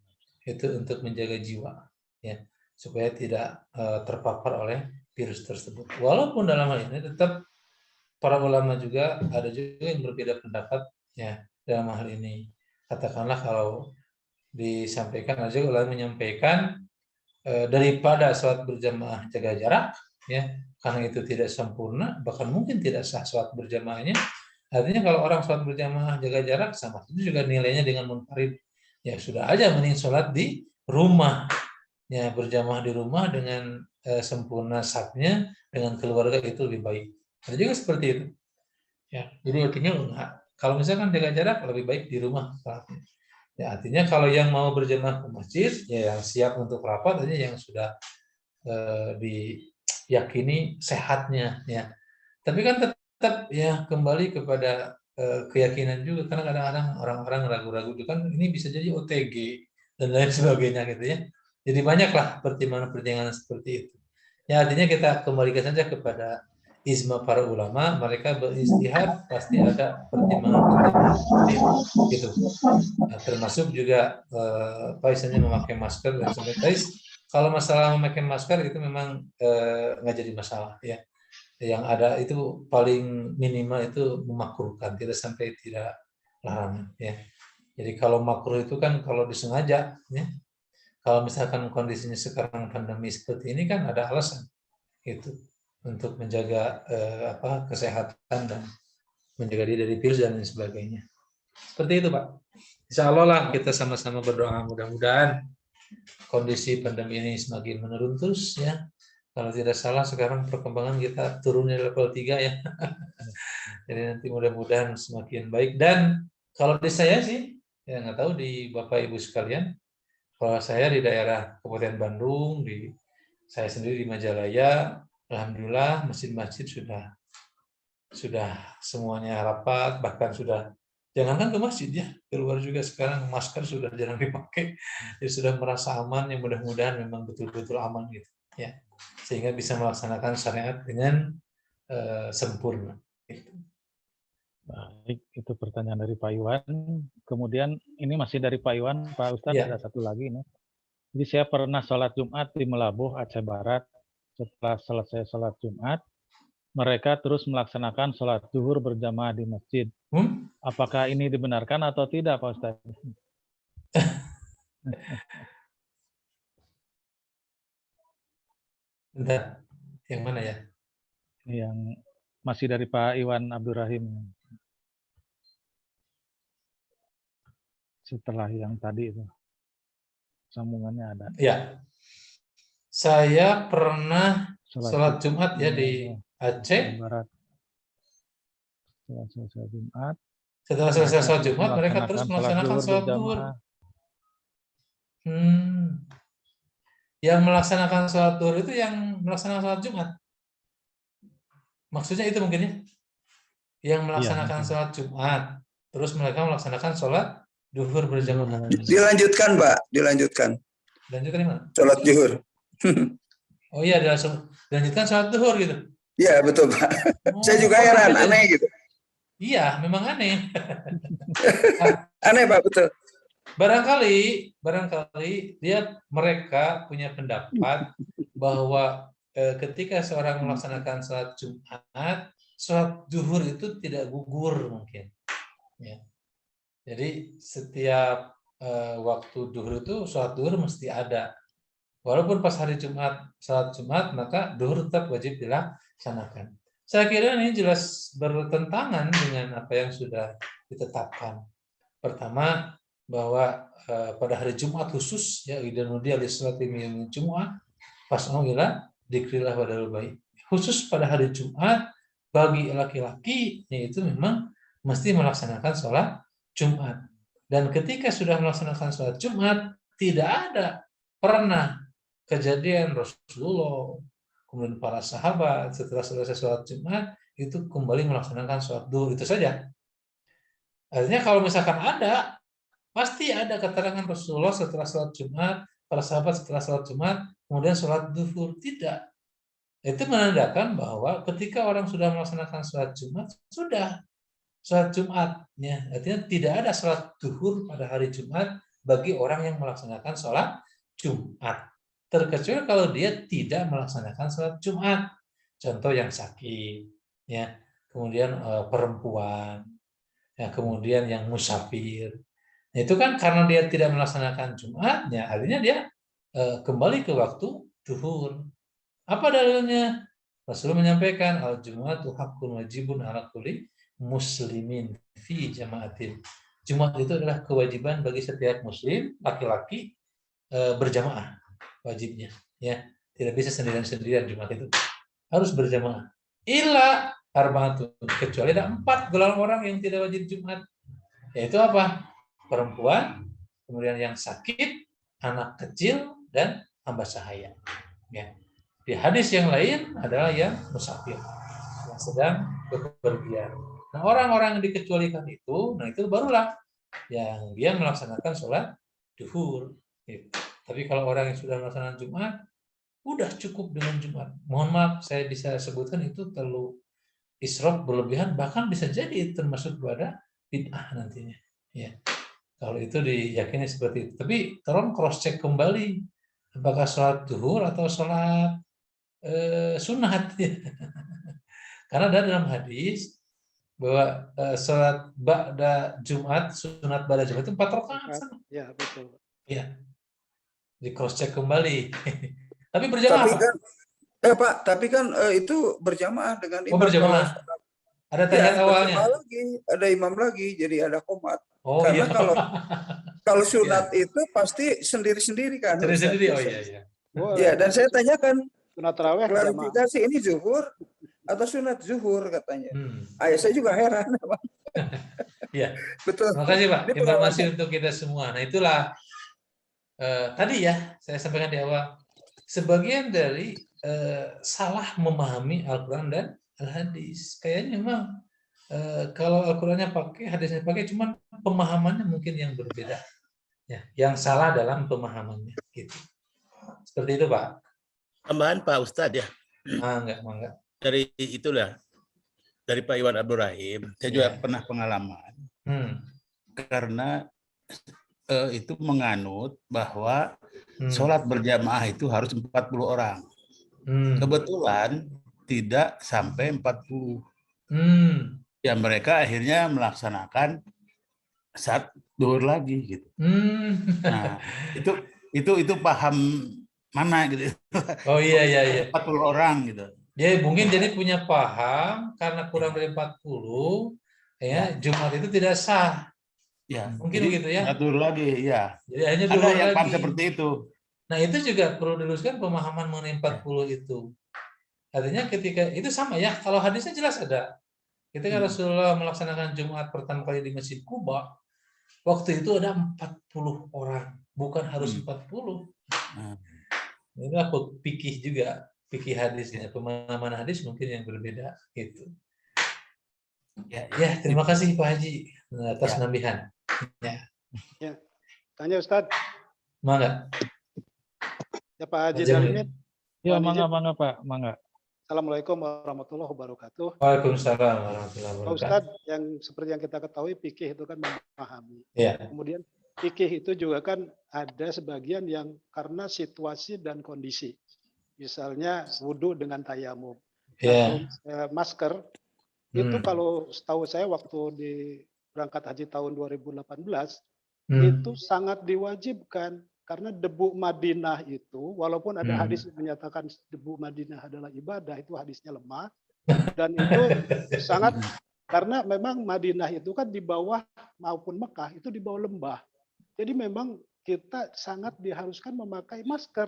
itu untuk menjaga jiwa, ya, supaya tidak terpapar oleh virus tersebut. Walaupun dalam hal ini tetap para ulama juga ada juga yang berbeda pendapat, ya, dalam hal ini. Katakanlah kalau disampaikan aja ulama menyampaikan daripada sholat berjamaah jaga jarak, ya, karena itu tidak sempurna, bahkan mungkin tidak sah sholat berjamaahnya. Artinya kalau orang sholat berjamaah jaga jarak sama itu juga nilainya dengan munfarid. Ya sudah aja mending sholat di rumah, ya, berjamaah di rumah dengan sempurna safnya dengan keluarga itu lebih baik. Ada juga seperti itu. Ya, jadi artinya kalau misalkan jaga jarak lebih baik di rumah sholatnya. Ya, artinya kalau yang mau berjamaah ke masjid, ya yang siap untuk rapat aja yang sudah diyakini sehatnya, ya. Tapi kan tetap ya kembali kepada keyakinan juga, karena kadang-kadang orang-orang ragu-ragu itu kan ini bisa jadi OTG dan lain sebagainya gitu ya. Jadi banyaklah pertimbangan-pertimbangan seperti itu. Ya artinya kita kembalikan saja kepada ijma para ulama, mereka beristihad pasti ada pertimbangan-pertimbangan seperti itu, gitu. Nah, termasuk juga apa istilahnya memakai masker dan sebagainya. Kalau masalah memakai masker itu memang nggak jadi masalah, ya. Yang ada itu paling minimal itu memakruhkan, tidak sampai tidak larangan, ya. Jadi kalau makruh itu kan kalau disengaja, ya. Kalau misalkan kondisinya sekarang pandemi seperti ini kan ada alasan itu untuk menjaga apa kesehatan dan menjaga diri dari virus dan lain sebagainya. Seperti itu, Pak. Insya Allah lah kita sama-sama berdoa mudah-mudahan kondisi pandemi ini semakin menurun terus, ya. Kalau tidak salah sekarang perkembangan kita turun di level 3, ya. Jadi nanti mudah-mudahan semakin baik. Dan kalau di saya sih, ya nggak tahu di Bapak Ibu sekalian, kalau saya di daerah Kabupaten Bandung, saya sendiri di Majalaya, alhamdulillah masjid-masjid sudah semuanya rapat, bahkan sudah jangankan ke masjid, ya, keluar juga sekarang masker sudah jarang dipakai, jadi sudah merasa aman, yang mudah-mudahan memang betul-betul aman gitu, ya, sehingga bisa melaksanakan syariat dengan sempurna. Gitu. Baik, itu pertanyaan dari Pak Iwan. Kemudian ini masih dari Pak Iwan, Pak Ustadz, Ya. ada satu lagi nih. Jadi saya pernah sholat Jumat di Melabuh, Aceh Barat. Setelah selesai sholat Jumat, mereka terus melaksanakan sholat zuhur berjamaah di masjid. Apakah ini dibenarkan atau tidak, Pak Ustadz? Bentar, yang mana ya? Yang masih dari Pak Iwan Abdurrahim. Setelah yang tadi itu. Sambungannya ada. Ya. Saya pernah sholat Jumat ya di Aceh. Barat. Setelah selesai Jumat. Setelah selesai sholat Jumat, mereka terus melaksanakan sholat zuhur. Yang melaksanakan sholat zuhur itu yang melaksanakan sholat Jumat. Maksudnya itu mungkin ya? Yang melaksanakan sholat Jumat, terus mereka melaksanakan sholat zuhur berjamaah. Dilanjutkan, Pak. Dilanjutkan. Lanjutkan di mana? Sholat zuhur. Oh iya, dilanjutkan sholat zuhur gitu. Iya, betul, Pak. Saya juga heran, aneh gitu. Iya, memang aneh. Aneh Pak, betul. Barangkali mereka punya pendapat bahwa ketika seorang melaksanakan sholat Jumat, sholat zuhur itu tidak gugur mungkin. Ya. Jadi setiap waktu zuhur itu sholat zuhur mesti ada. Walaupun pas hari Jumat, sholat Jumat, maka zuhur tetap wajib dilaksanakan. Saya kira ini jelas bertentangan dengan apa yang sudah ditetapkan. Pertama, bahwa pada hari Jumat khusus, ya idza nudiya lis-sholati min Jumu'ah fas'au ila dzikrillah wa dzarul bai'. Khusus pada hari Jumat bagi laki-laki yaitu memang mesti melaksanakan sholat Jumat. Dan ketika sudah melaksanakan sholat Jumat, tidak ada pernah kejadian Rasulullah, kemudian para sahabat setelah selesai sholat Jumat itu kembali melaksanakan sholat zuhur, itu saja. Artinya kalau misalkan ada, pasti ada keterangan Rasulullah setelah sholat Jumat, para sahabat setelah sholat Jumat, kemudian sholat zuhur. Tidak. Itu menandakan bahwa ketika orang sudah melaksanakan sholat Jumat, sudah sholat Jumat. Ya, artinya tidak ada sholat zuhur pada hari Jumat bagi orang yang melaksanakan sholat Jumat. Terkecuali kalau dia tidak melaksanakan sholat Jumat. Contoh yang sakit, ya, kemudian perempuan, ya, kemudian yang musafir. Nah, itu kan karena dia tidak melaksanakan Jumatnya, artinya dia kembali ke waktu zuhur. Apa dalilnya? Rasulullah menyampaikan al-jumu'atu haqqun wajibun ala kulli muslimin fi jama'atin. Jumat itu adalah kewajiban bagi setiap muslim laki-laki berjamaah wajibnya, ya. Tidak bisa sendirian-sendirian Jumat itu. Harus berjamaah. Illa arba'atun, kecuali ada 4 golongan orang yang tidak wajib Jumat. Yaitu apa? Perempuan, kemudian yang sakit, anak kecil, dan hamba sahaya. Ya. Di hadis yang lain adalah yang musafir, yang sedang bepergian. Nah, orang-orang yang dikecualikan itu, nah itu barulah yang dia melaksanakan sholat zuhur. Gitu. Tapi kalau orang yang sudah melaksanakan Jumat, udah cukup dengan Jumat. Mohon maaf, saya bisa sebutkan itu terlalu israf, berlebihan, bahkan bisa jadi termasuk pada bid'ah nantinya. Ya. Kalau itu diyakini seperti itu. Tapi tolong cross check kembali apakah sholat zuhur atau sholat sunat. Karena ada dalam hadis bahwa sholat ba'da Jumat, sunat ba'da Jumat itu 4 rakaat. Ya, betul. Ya. Di cross check kembali. Tapi berjamaah. Tapi kan Pak, tapi kan itu berjamaah dengan imam. Berjamaah. Ada tahiyat awalnya. Ada imam lagi, jadi ada qomat. Oh, karena iya. kalau sunat itu pasti sendiri-sendiri kan. Sendiri-sendiri, oh iya. Ya, dan saya tanyakan Sunat tarawih klarifikasi ini zuhur atau sunat zuhur katanya. Ayah saya juga heran. Iya. Betul. Terima kasih Pak. Informasi untuk kita semua. Nah itulah tadi ya saya sampaikan di awal. Sebagian dari salah memahami Al-Quran dan Al-Hadis. Kayaknya memang kalau Al-Qurannya pakai, hadisnya pakai, cuman pemahamannya mungkin yang berbeda. Ya, yang salah dalam pemahamannya. Gitu. Seperti itu Pak. Tambahan Pak Ustadz ya. Enggak. Dari itulah, dari Pak Iwan Abdul Rahim, saya juga pernah pengalaman. Karena itu menganut bahwa sholat berjamaah itu harus 40 orang. Kebetulan tidak sampai 40. Ya mereka akhirnya melaksanakan saat zuhur lagi gitu. Nah, itu paham mana gitu. Oh iya. 40 orang gitu. Dia mungkin jadi punya paham karena kurang dari 40 ya Jumat itu tidak sah. Ya, mungkin begitu ya. Zuhur lagi, ya. Jadi hanya ada yang lagi. paham seperti itu. Nah, itu juga perlu diluruskan pemahaman mengenai 40 itu. Artinya ketika itu sama ya, kalau hadisnya jelas ada. Ketika Rasulullah melaksanakan Jumat pertama kali di Masjid Quba, waktu itu ada 40 orang, bukan harus 40. Ini aku pikir juga, fikih hadisnya, pemahaman hadis mungkin yang berbeda gitu. Ya, terima kasih Pak Haji atas nambihan. Ya. Tanya Ustadz. Mangga. Ya Pak Haji Darmin. Ya, mangga Pak, mangga. Assalamualaikum warahmatullahi wabarakatuh. Waalaikumsalam warahmatullahi Pak wabarakatuh. Ustadz, yang seperti yang kita ketahui, fikih itu kan memahami. Ya. Kemudian fikih itu juga kan ada sebagian yang karena situasi dan kondisi. Misalnya wudhu dengan tayamum. Ya. Masker, itu kalau setahu saya waktu di berangkat haji tahun 2018, itu sangat diwajibkan. Karena debu Madinah itu, walaupun ada hadis yang menyatakan debu Madinah adalah ibadah, itu hadisnya lemah. Dan itu sangat, karena memang Madinah itu kan di bawah maupun Mekah, itu di bawah lembah. Jadi memang kita sangat diharuskan memakai masker.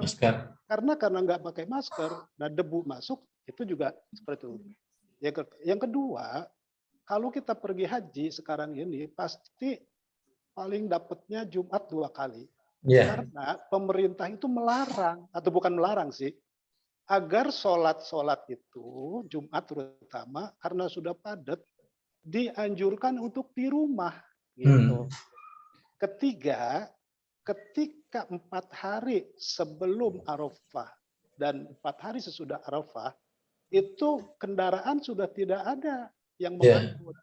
Karena nggak pakai masker, dan debu masuk, itu juga seperti itu. Yang kedua, kalau kita pergi haji sekarang ini, pasti paling dapatnya Jumat 2 kali. Yeah. Karena pemerintah itu melarang, atau bukan melarang sih, agar sholat itu, Jumat terutama, karena sudah padat, dianjurkan untuk di rumah. Gitu. Ketiga, ketika 4 hari sebelum Arafah dan 4 hari sesudah Arafah, itu kendaraan sudah tidak ada yang mengangkut.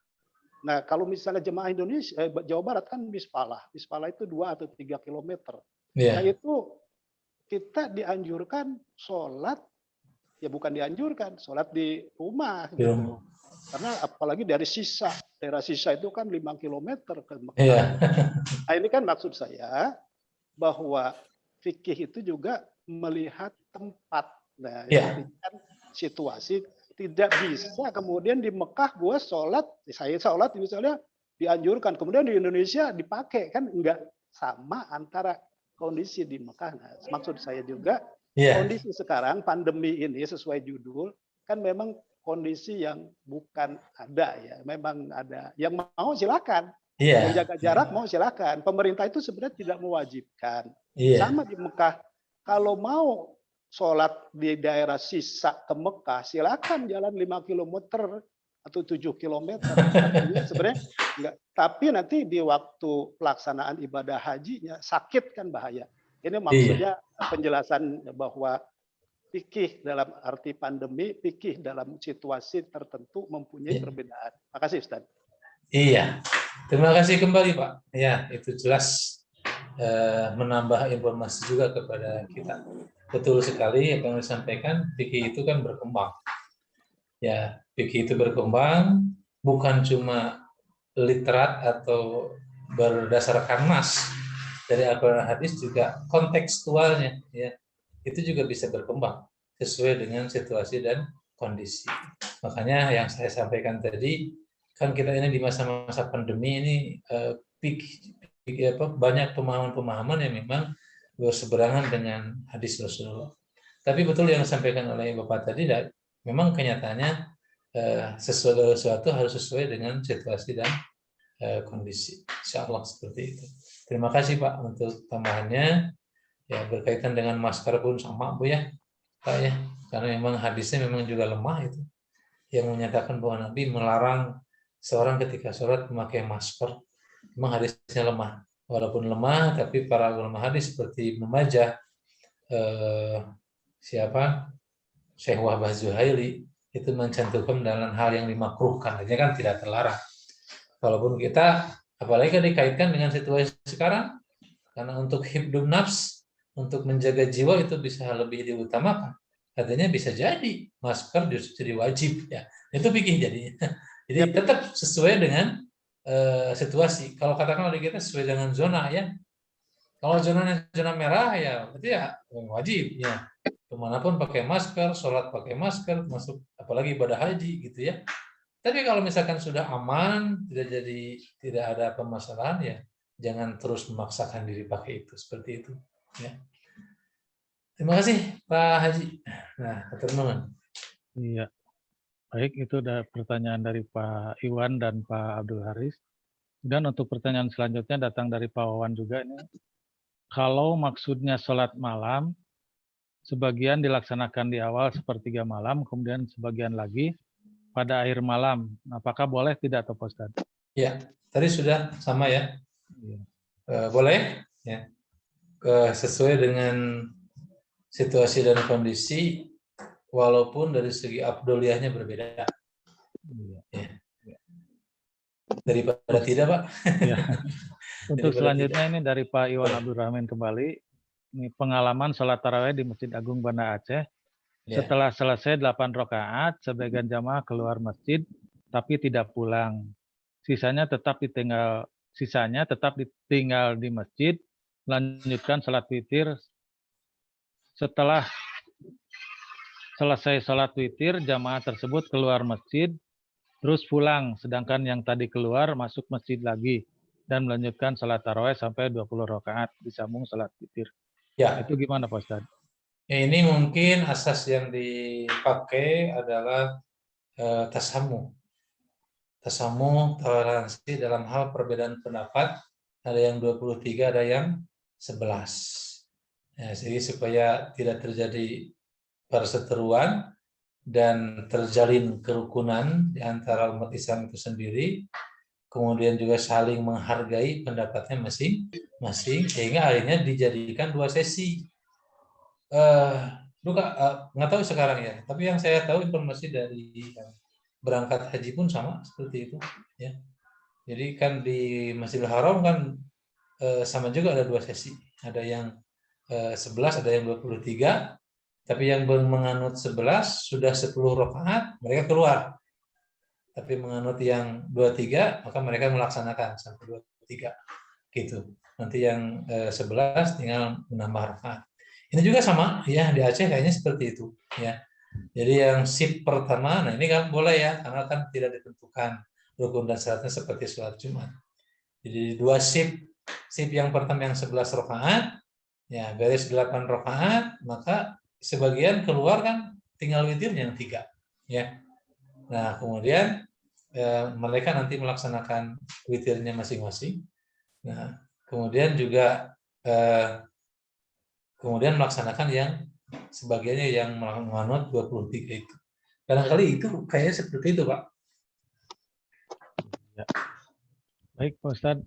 Nah, kalau misalnya jemaah Indonesia, Jawa Barat kan Bispalah itu 2 atau 3 kilometer. Nah itu kita dianjurkan sholat, ya bukan dianjurkan, sholat di rumah. Gitu. Karena apalagi dari daerah Sisa itu kan 5 kilometer ke Mekah. Nah ini kan maksud saya bahwa fikih itu juga melihat tempat. Nah, kan situasi. Tidak bisa kemudian di Mekah gue saya sholat misalnya dianjurkan, kemudian di Indonesia dipakai, kan enggak sama antara kondisi di Mekah. Nah, maksud saya juga kondisi sekarang pandemi ini sesuai judul kan memang kondisi yang bukan ada ya, memang ada. Yang mau silakan, mau jaga jarak mau silakan. Pemerintah itu sebenarnya tidak mewajibkan. Sama di Mekah, kalau mau sholat di daerah Sisa ke Mekah, silakan jalan 5 km atau 7 km. Sebenarnya enggak. Tapi nanti di waktu pelaksanaan ibadah hajinya sakit kan bahaya. Ini maksudnya penjelasan bahwa fikih dalam arti pandemi, fikih dalam situasi tertentu mempunyai perbedaan. Makasih Ustaz. Iya, terima kasih kembali Pak. Ya, itu jelas menambah informasi juga kepada kita. Betul sekali apa yang disampaikan, fikih itu kan berkembang. Ya, fikih itu berkembang bukan cuma literat atau berdasarkan nas dari Al-Quran hadis, juga kontekstualnya ya. Itu juga bisa berkembang sesuai dengan situasi dan kondisi. Makanya yang saya sampaikan tadi, kan kita ini di masa-masa pandemi ini banyak pemahaman-pemahaman yang memang berseberangan dengan hadis Rasulullah. Tapi betul yang disampaikan oleh Bapak tadi, memang kenyataannya sesuatu harus sesuai dengan situasi dan kondisi. Insya Allah seperti itu. Terima kasih Pak untuk tambahannya. Ya, berkaitan dengan masker pun sama Bu ya, Pak ya. Karena memang hadisnya memang juga lemah itu. Yang menyatakan bahwa Nabi melarang seorang ketika sholat memakai masker. Memang hadisnya lemah. Walaupun lemah, tapi para ulama hadis seperti Ibnu Majah, Syekh Wahbah Zuhaili, itu mencantumkan dalam hal yang dimakruhkan, artinya kan tidak terlarang. Walaupun kita, apalagi dikaitkan dengan situasi sekarang, karena untuk hibdun nafs, untuk menjaga jiwa itu bisa lebih diutamakan. Artinya bisa jadi masker justru jadi wajib ya. Itu fikih jadinya. Jadi tetap sesuai dengan situasi. Kalau katakan oleh kita sesuai dengan zona ya. Kalau zona merah ya berarti ya wajib ya. Kemanapun pakai masker, sholat pakai masker, masuk apalagi ibadah haji gitu ya. Tapi kalau misalkan sudah aman, tidak ada permasalahan ya, jangan terus memaksakan diri pakai itu seperti itu. Ya. Terima kasih Pak Haji. Nah, ketemuan. Iya. Baik, itu ada pertanyaan dari Pak Iwan dan Pak Abdul Haris. Dan untuk pertanyaan selanjutnya datang dari Pak Wawan juga ini. Kalau maksudnya sholat malam, sebagian dilaksanakan di awal sepertiga malam, kemudian sebagian lagi pada akhir malam. Apakah boleh tidak, Pak Ustadz? Ya, tadi sudah sama ya. Boleh ya. Sesuai dengan situasi dan kondisi, walaupun dari segi afdoliyahnya berbeda. Ya. Daripada tidak, Pak. Ya. Untuk Daripada selanjutnya tidak. ini dari Pak Iwan Abdurrahman kembali. Ini pengalaman sholat tarawih di Masjid Agung Banda Aceh. Ya. Setelah selesai 8 rakaat, sebagian jamaah keluar masjid tapi tidak pulang. Sisanya tetap ditinggal di masjid, lanjutkan sholat witir. Setelah selesai sholat witir, jamaah tersebut keluar masjid, terus pulang, sedangkan yang tadi keluar masuk masjid lagi dan melanjutkan sholat tarawih sampai 20 rakaat disambung sholat witir. Ya. Itu gimana Pak Ustadz? Ya, ini mungkin asas yang dipakai adalah tasamuh. Tasamuh, toleransi dalam hal perbedaan pendapat. Ada yang 23, ada yang 11. Ya, jadi supaya tidak terjadi perseteruan dan terjalin kerukunan di antara umat Islam itu sendiri, kemudian juga saling menghargai pendapatnya masing-masing, sehingga akhirnya dijadikan 2 sesi. Nggak tahu sekarang ya, tapi yang saya tahu informasi dari berangkat haji pun sama seperti itu. Ya. Jadi kan di Masjidil Haram kan sama juga ada 2 sesi, ada yang 11, ada yang 23. Tapi yang menganut 11 sudah 10 rakaat, mereka keluar. Tapi menganut yang 23, maka mereka melaksanakan sampai 23. Gitu. Nanti yang 11 tinggal menambah rakaat. Ini juga sama, ya di Aceh kayaknya seperti itu. Ya. Jadi yang sip pertama, nah ini kan boleh ya, karena kan tidak ditentukan rukun dan syaratnya seperti sholat Jumat. Jadi 2 sip. Sip yang pertama yang 11 rakaat, ya beres 8 rakaat, maka sebagian keluar kan tinggal witir yang 3. Ya. Nah kemudian mereka nanti melaksanakan witirnya masing-masing. Nah kemudian juga kemudian melaksanakan yang sebagiannya yang menganut 23 itu. Barangkali itu kayaknya seperti itu, Pak. Ya. Baik, Pak Ustadz.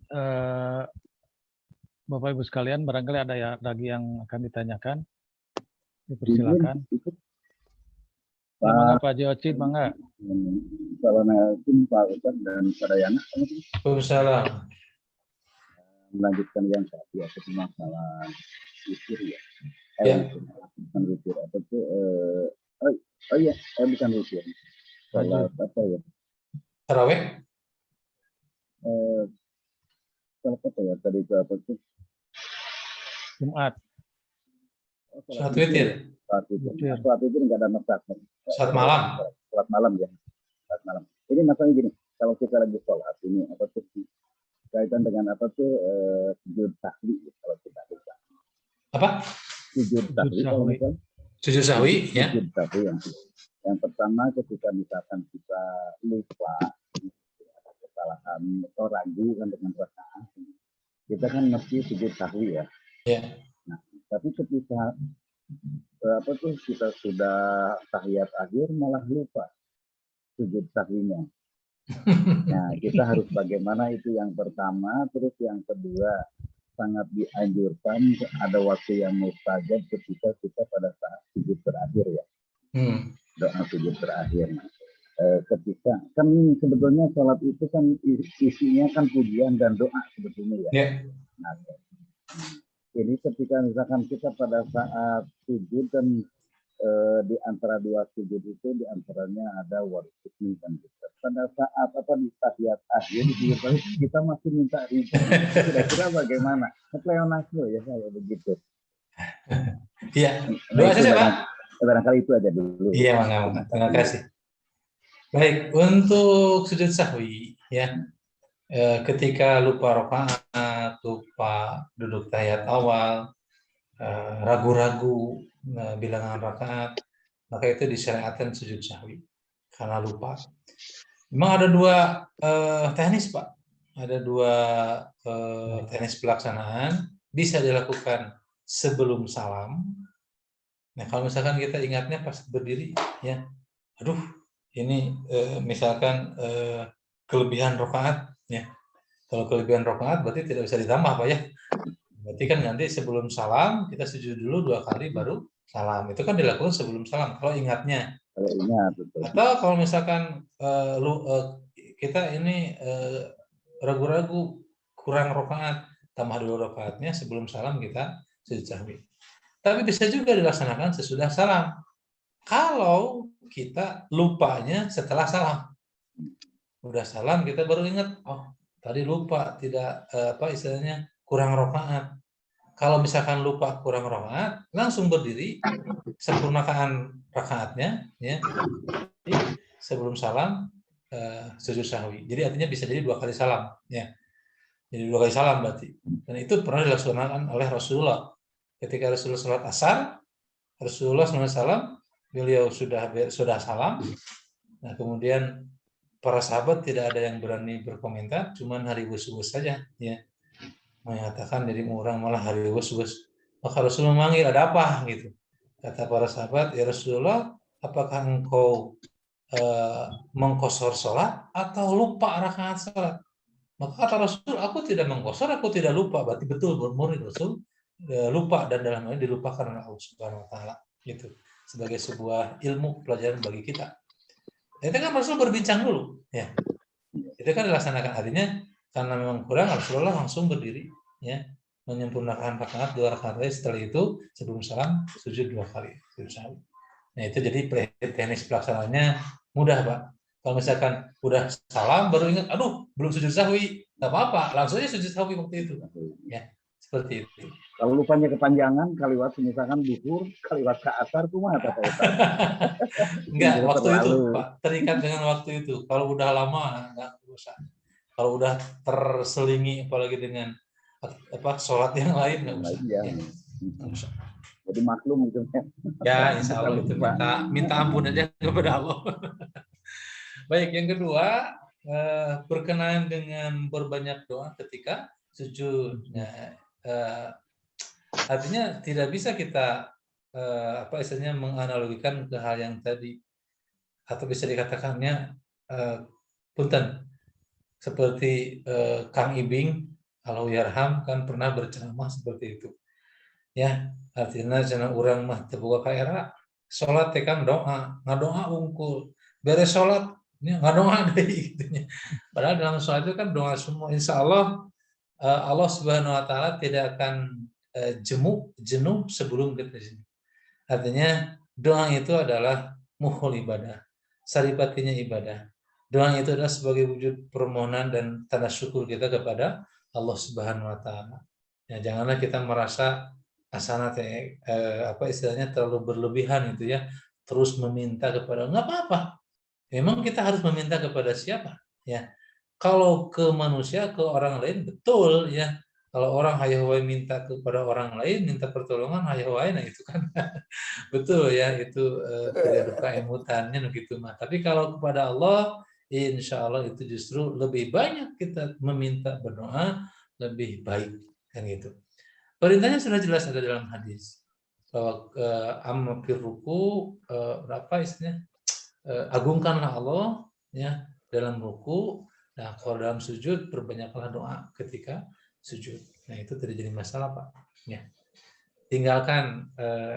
Bapak Ibu sekalian, barangkali ada ya lagi yang akan ditanyakan. Dipersilakan. Bagaimana Pak Jocid, Bangga? Assalamualaikum Pak Ustadz dan Sadayana. Waalaikumsalam. Melanjutkan yang tadi, yaitu masalah witir ya. Bukan witir, apa itu? Bukan witir. Salat apa ya? Tarawih? Salat apa ya? Tadi itu apa itu? Jumat. Salat witir. Salat witir nggak ada masalah. Salat malam. Salat malam ya. Salat malam. Ini masalahnya gini. Kalau kita lagi sholat ini apa tuh? Kaitan dengan apa tuh sujud sahwi kalau kita bisa. Apa? Sujud sahwi. Sujud sahwi ya. Sujud sahwi yang pertama ketika misalkan kita lupa kesalahan atau ragu kan dengan rakaat, kita kan mesti sujud sahwi ya. Ya. Nah, tapi ketika kita sudah tahiyat akhir malah lupa sujud sahwinya. Nah, kita harus bagaimana itu yang pertama, terus yang kedua sangat dianjurkan ada waktu yang mustajab ketika kita pada saat sujud terakhir ya. Doa sujud terakhir. Ketika kan sebetulnya sholat itu kan isinya kan pujian dan doa sebetulnya ya. Yeah. Nah, ini ketika misalkan kita pada saat sujud dan di antara 2 sujud itu di antaranya ada warikni kan kita. Pada saat di tahiyat akhir kita masih minta ridho. Kira-kira bagaimana? Kleonasio ya saya begitu. Iya. Doa saja Pak. Barangkali itu aja dulu. Iya, Bang. Terima kasih. Baik, untuk sujud sahwi ya. Ketika lupa rakaat, lupa duduk tahiyat awal, ragu-ragu bilangan rakaat, maka itu disyariatkan sujud sahwi karena lupa. Memang ada 2 teknis Pak, ada 2 teknis pelaksanaan, bisa dilakukan sebelum salam. Nah kalau misalkan kita ingatnya pas berdiri, ya, aduh ini misalkan kelebihan rakaat, ya, kalau kelebihan rakaat berarti tidak bisa ditambah Pak ya. Berarti kan nanti sebelum salam kita sujud dulu 2 kali baru salam. Itu kan dilakukan sebelum salam kalau ingatnya. Kalau ingat, betul. Atau kalau misalkan kita ini ragu-ragu kurang rakaat, tambah 2 rakaatnya sebelum salam kita sujud sahwi. Tapi bisa juga dilaksanakan sesudah salam. Kalau kita lupanya setelah salam. Udah salam kita baru ingat, oh tadi lupa tidak istilahnya kurang rakaat. Kalau misalkan lupa kurang rakaat, langsung berdiri, sempurnakan rakaatnya, ya. Sebelum salam sujud sahwi. Jadi artinya bisa jadi 2 kali salam, ya. Jadi 2 kali salam berarti. Dan itu pernah dilaksanakan oleh Rasulullah. Ketika Rasulullah salat asar, Rasulullah SAW beliau sudah salam. Nah kemudian para sahabat tidak ada yang berani berkomentar, cuman hari wus-wus saja, ya. Mengatakan jadi orang malah hari wus-wus. Maka Rasulullah memanggil, ada apa gitu. Kata para sahabat, ya Rasulullah, apakah engkau mengkosor sholat atau lupa rakaat sholat? Maka kata Rasul, aku tidak mengkosor, aku tidak lupa. Berarti betul bermurid Rasul lupa, dan dalam hal ini dilupakan oleh Allah Subhanahu Wa Taala. Itu sebagai sebuah ilmu pelajaran bagi kita. Itu kan Rasul berbincang dulu, ya. Itu kan dilaksanakan, artinya karena memang kurang, Rasulullah langsung berdiri, ya, menyempurnakan rakaat 2 rakaat lagi. Setelah itu sebelum salam sujud 2 kali. Nah itu jadi teknis pelaksanaannya mudah, Pak. Kalau misalkan udah salam baru ingat, aduh belum sujud sahwi, nggak apa-apa, langsung aja sujud sahwi waktu itu, ya seperti itu. Kalau lupanya kepanjangan, kaliwat misalkan duhur, kaliwat ke asar, kumaha Pak Ustaz? Enggak, waktu itu Pak, terikat dengan waktu itu. Kalau udah lama nggak usah. Kalau udah terselingi apalagi dengan sholat yang lain nggak usah. Ya. Usah. Jadi maklum itu. Ya, insya Allah itu minta ampun aja kepada Allah. Baik, yang kedua, berkenaan dengan berbanyak doa ketika sujud. Nah, artinya tidak bisa kita istilahnya menganalogikan ke hal yang tadi, atau bisa dikatakannya punten seperti Kang Ibing Allahyarham kan pernah berceramah seperti itu, ya. Artinya jangan orang mah terbuka ka era salat teh kan doa, ngadoa unggul, beres salat nggak doa deh gitu. Padahal dalam sholat itu kan doa semua. Insya Allah Allah Subhanahu Wa Taala tidak akan jenuh sebelum kita jenuh. Artinya doa itu adalah mukhul ibadah, saripatinya ibadah. Doa itu adalah sebagai wujud permohonan dan tanda syukur kita kepada Allah Subhanahu Wa Taala. Ya, janganlah kita merasa asana istilahnya terlalu berlebihan itu, ya, terus meminta kepada, nggak apa-apa. Memang kita harus meminta kepada siapa, ya? Kalau ke manusia, ke orang lain, betul, ya. Kalau orang hayawai minta kepada orang lain, minta pertolongan hayawai, nah itu kan betul, ya, itu tidak duka emutannya begitu mah. Tapi kalau kepada Allah, insya Allah itu justru lebih banyak kita meminta berdoa, lebih baik, kan gitu. Perintahnya sudah jelas ada dalam hadis bahwa amma firruku berapa istilahnya? Agungkanlah Allah, ya, dalam ruku. Nah, kalau dalam sujud perbanyaklah doa ketika sujud. Nah, itu tidak jadi masalah, Pak. Ya. Tinggalkan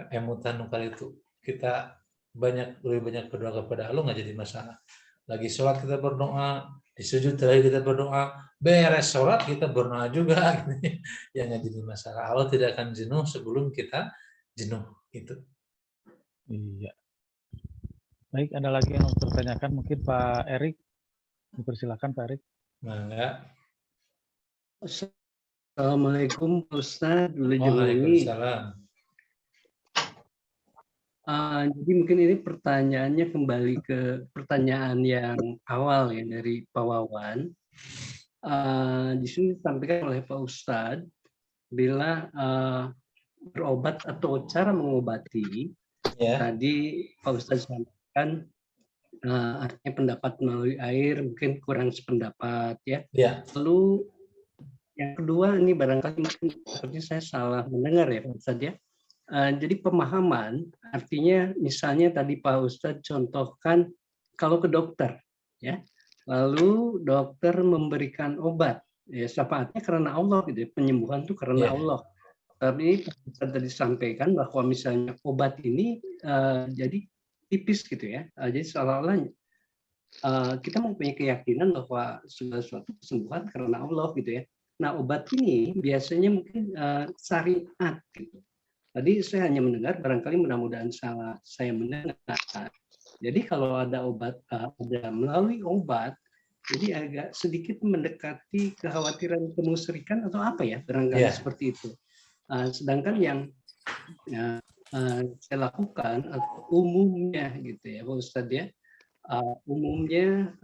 emutan nukar itu. Kita lebih banyak berdoa kepada Allah, nggak jadi masalah. Lagi sholat kita berdoa, di sujud terakhir kita berdoa, beres sholat kita berdoa juga. Ya, nggak jadi masalah. Allah tidak akan jenuh sebelum kita jenuh. Itu. Iya. Baik, ada lagi yang mempertanyakan, mungkin Pak Erik. Dipersilakan Pak Erik. Mangga. Assalamualaikum Pak Ustaz. Waalaikumsalam. Jadi mungkin ini pertanyaannya kembali ke pertanyaan yang awal, ya, dari Pak Wawan. Di sini disampaikan oleh Pak Ustaz, bila berobat atau cara mengobati, ya. Tadi Pak Ustaz sampaikan artinya pendapat melalui air mungkin kurang sependapat, ya. Ya. Lalu yang kedua, ini barangkali mungkin seperti saya salah mendengar, ya Pak Ustaz, ya. Jadi pemahaman artinya misalnya tadi Pak Ustaz contohkan kalau ke dokter, ya, lalu dokter memberikan obat, ya, syafaatnya karena Allah, gitu, penyembuhan itu karena Allah. dokter ini tadi disampaikan bahwa misalnya obat ini jadi tipis gitu ya. Jadi seolah-olah kita mempunyai keyakinan bahwa segala sesuatu kesembuhan karena Allah gitu ya. Nah, obat ini biasanya mungkin syariat gitu. Tadi saya hanya mendengar, barangkali mudah-mudahan salah saya mendengar. Jadi kalau ada obat, ada melalui obat, jadi agak sedikit mendekati kekhawatiran kemusyrikan atau apa ya, barangkali seperti itu. Sedangkan yang saya lakukan atau umumnya gitu ya, Pak Ustadz ya, umumnya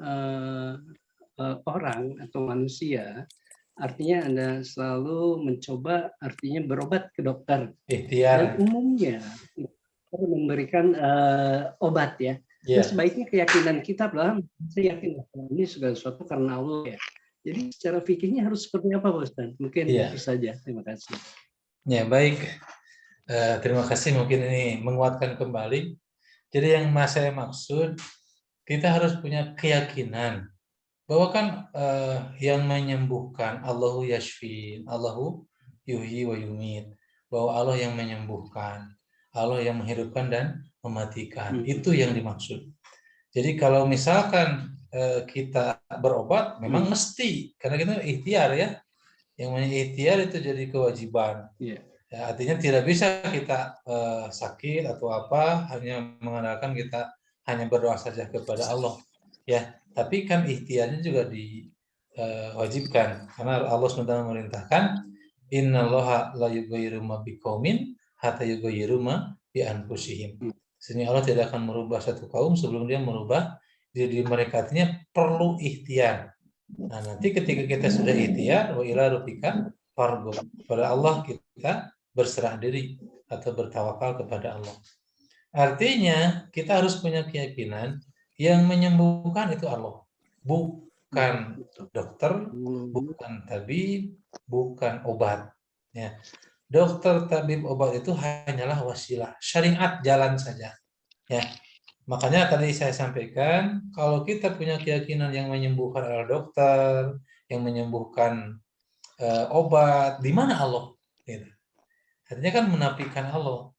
orang atau manusia, artinya Anda selalu mencoba artinya berobat ke dokter. Dan umumnya memberikan obat ya. Nah, sebaiknya keyakinan kita adalah saya yakin ini segala sesuatu karena Allah ya. Jadi secara fikihnya harus seperti apa, Pak Ustaz? Mungkin itu saja. Terima kasih. Ya, baik. Terima kasih, mungkin ini menguatkan kembali. Jadi yang saya maksud, kita harus punya keyakinan bahwa kan yang menyembuhkan Allahu yashfi, Allahu yuhyi wa yumit, bahwa Allah yang menyembuhkan, Allah yang menghidupkan dan mematikan. Itu yang dimaksud. Jadi kalau misalkan kita berobat, memang mesti, karena kita ikhtiar ya. Yang namanya ikhtiar itu jadi kewajiban. Ya, artinya tidak bisa kita sakit atau apa hanya mengandalkan kita hanya berdoa saja kepada Allah. Ya, tapi kan ikhtiarnya juga diwajibkan karena Allah SWT memerintahkan innallaha la yughayyiru ma biqaumin hatta yughayyiru ma bi anfusihim. Sehingga Allah tidak akan merubah satu kaum sebelum dia merubah diri mereka. Artinya perlu ikhtiar. Nah, nanti ketika kita sudah ikhtiar wa ila rabbika farghab, pada Allah kita berserah diri atau bertawakal kepada Allah. Artinya kita harus punya keyakinan yang menyembuhkan itu Allah, bukan dokter, bukan tabib, bukan obat. Ya. Dokter, tabib, obat itu hanyalah wasilah, syariat jalan saja. Ya. Makanya tadi saya sampaikan, kalau kita punya keyakinan yang menyembuhkan adalah dokter, yang menyembuhkan obat, di mana Allah? Gitu. Artinya kan menafikan Allah.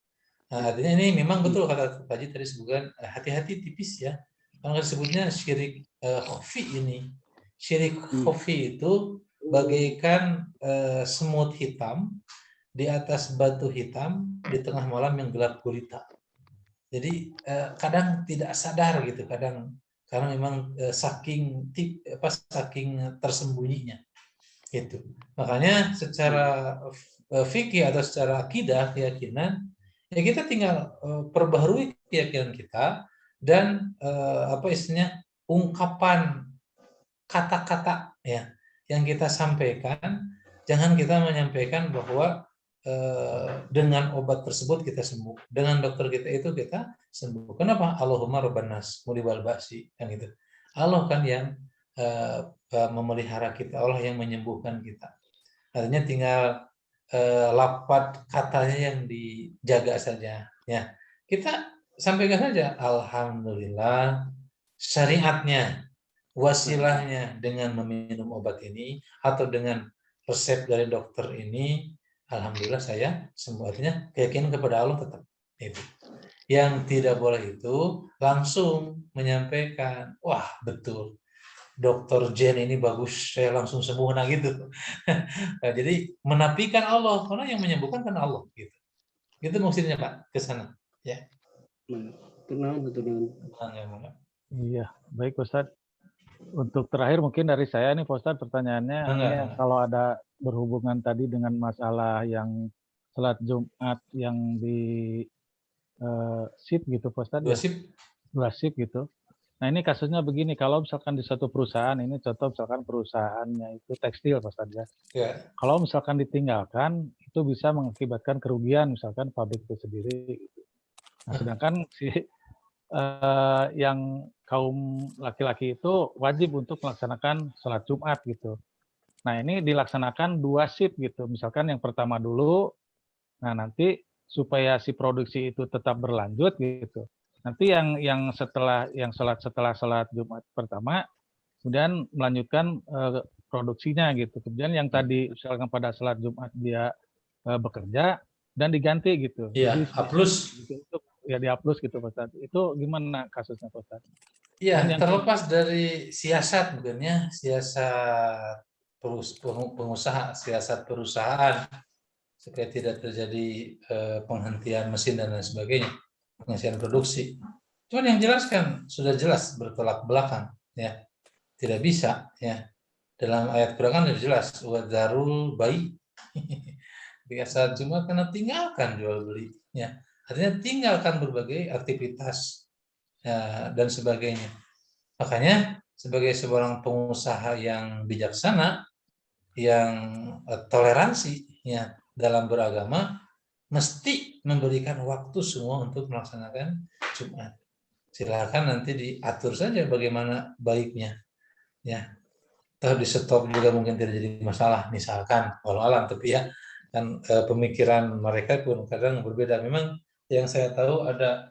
Nah, artinya ini memang betul kata Pak Haji tadi sebutkan, hati-hati tipis ya. Karena disebutnya syirik khafi ini. Syirik khafi itu bagaikan semut hitam di atas batu hitam di tengah malam yang gelap gulita. Jadi kadang tidak sadar gitu, kadang karena memang saking tersembunyinya. Gitu. Makanya secara fikih atau secara akidah, keyakinan, ya kita tinggal perbaharui keyakinan kita dan ungkapan kata-kata ya yang kita sampaikan, jangan kita menyampaikan bahwa dengan obat tersebut kita sembuh, dengan dokter kita itu kita sembuh. Kenapa? Allahumma rabban nas mulibal ba'si kan gitu. Allah kan yang memelihara kita, Allah yang menyembuhkan kita. Artinya tinggal lapat katanya yang dijaga saja ya. Kita sampaikan saja alhamdulillah syariatnya, wasilahnya dengan meminum obat ini atau dengan resep dari dokter ini, alhamdulillah saya sembuh. Artinya keyakinan kepada Allah tetap itu. Yang tidak boleh itu langsung menyampaikan, wah betul Dokter Jen ini bagus, saya langsung sembuh, nah gitu. Nah, jadi menafikan Allah, karena yang menyembuhkan kan Allah gitu. Itu maksudnya Pak, ke sana ya. Betul. Iya, baik Ustadz. Untuk terakhir mungkin dari saya nih Pak Ustadz, pertanyaannya kalau ada berhubungan tadi dengan masalah yang salat Jumat yang di shift gitu Pak Ustadz. Dua shift gitu. Nah ini kasusnya begini, kalau misalkan di satu perusahaan, ini contoh misalkan perusahaannya itu tekstil Pak Ustadz ya. Kalau misalkan ditinggalkan, itu bisa mengakibatkan kerugian misalkan pabrik itu sendiri. Nah sedangkan yang kaum laki-laki itu wajib untuk melaksanakan sholat Jumat gitu. Nah ini dilaksanakan dua shift gitu. Misalkan yang pertama dulu, nah nanti supaya si produksi itu tetap berlanjut gitu. Nanti yang setelah sholat Jumat pertama, kemudian melanjutkan produksinya gitu. Kemudian yang tadi misalkan pada sholat Jumat dia bekerja dan diganti gitu. Iya, Jadi A+. itu ya dihapus gitu Pak Ustadz. Itu gimana kasusnya Pak Ustadz? Iya, Dan yang terlepas dari siasat mungkin ya, siasat pengusaha, siasat perusahaan supaya tidak terjadi penghentian mesin dan lain sebagainya, penghentian produksi. Cuman yang jelas kan sudah jelas bertolak belakang, ya tidak bisa ya. Dalam ayat Quran kan sudah jelas wadarul bai biasa cuma karena tinggalkan jual beli, ya artinya tinggalkan berbagai aktivitas ya, dan sebagainya. Makanya sebagai seorang pengusaha yang bijaksana, yang toleransi ya dalam beragama, mesti memberikan waktu semua untuk melaksanakan Jumat. Silakan nanti diatur saja bagaimana baiknya. Ya, atau di stop juga mungkin tidak jadi masalah. Misalkan, walau alam, tapi ya kan pemikiran mereka pun kadang berbeda. Memang yang saya tahu ada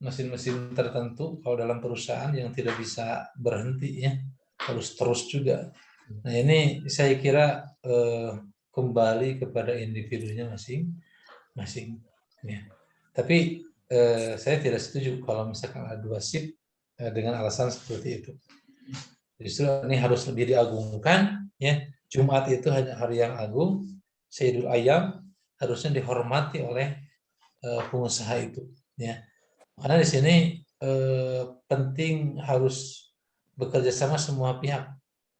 mesin-mesin tertentu kalau dalam perusahaan yang tidak bisa berhenti ya, harus terus juga. Nah ini saya kira kembali kepada individunya masing-masing. Ya. Tapi saya tidak setuju kalau misalkan ada 2 shift dengan alasan seperti itu. Justru ini harus lebih diagungkan. Ya. Jumat itu hanya hari yang agung, Sayyidul Ayyam, harusnya dihormati oleh pengusaha itu. Ya. Karena di sini penting harus bekerja sama semua pihak.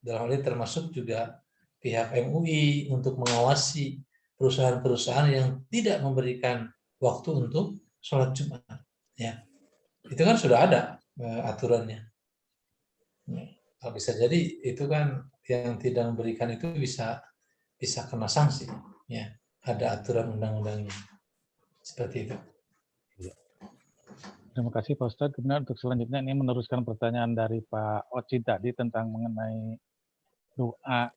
Dalam hal ini termasuk juga pihak MUI untuk mengawasi perusahaan-perusahaan yang tidak memberikan waktu untuk sholat Jumat. Ya, itu kan sudah ada aturannya. Kalau bisa jadi itu kan yang tidak memberikan itu bisa kena sanksi. Ya, ada aturan undang-undangnya seperti itu. Terima kasih Pak Ustadz. Kemudian untuk selanjutnya ini meneruskan pertanyaan dari Pak Oci tadi tentang mengenai doa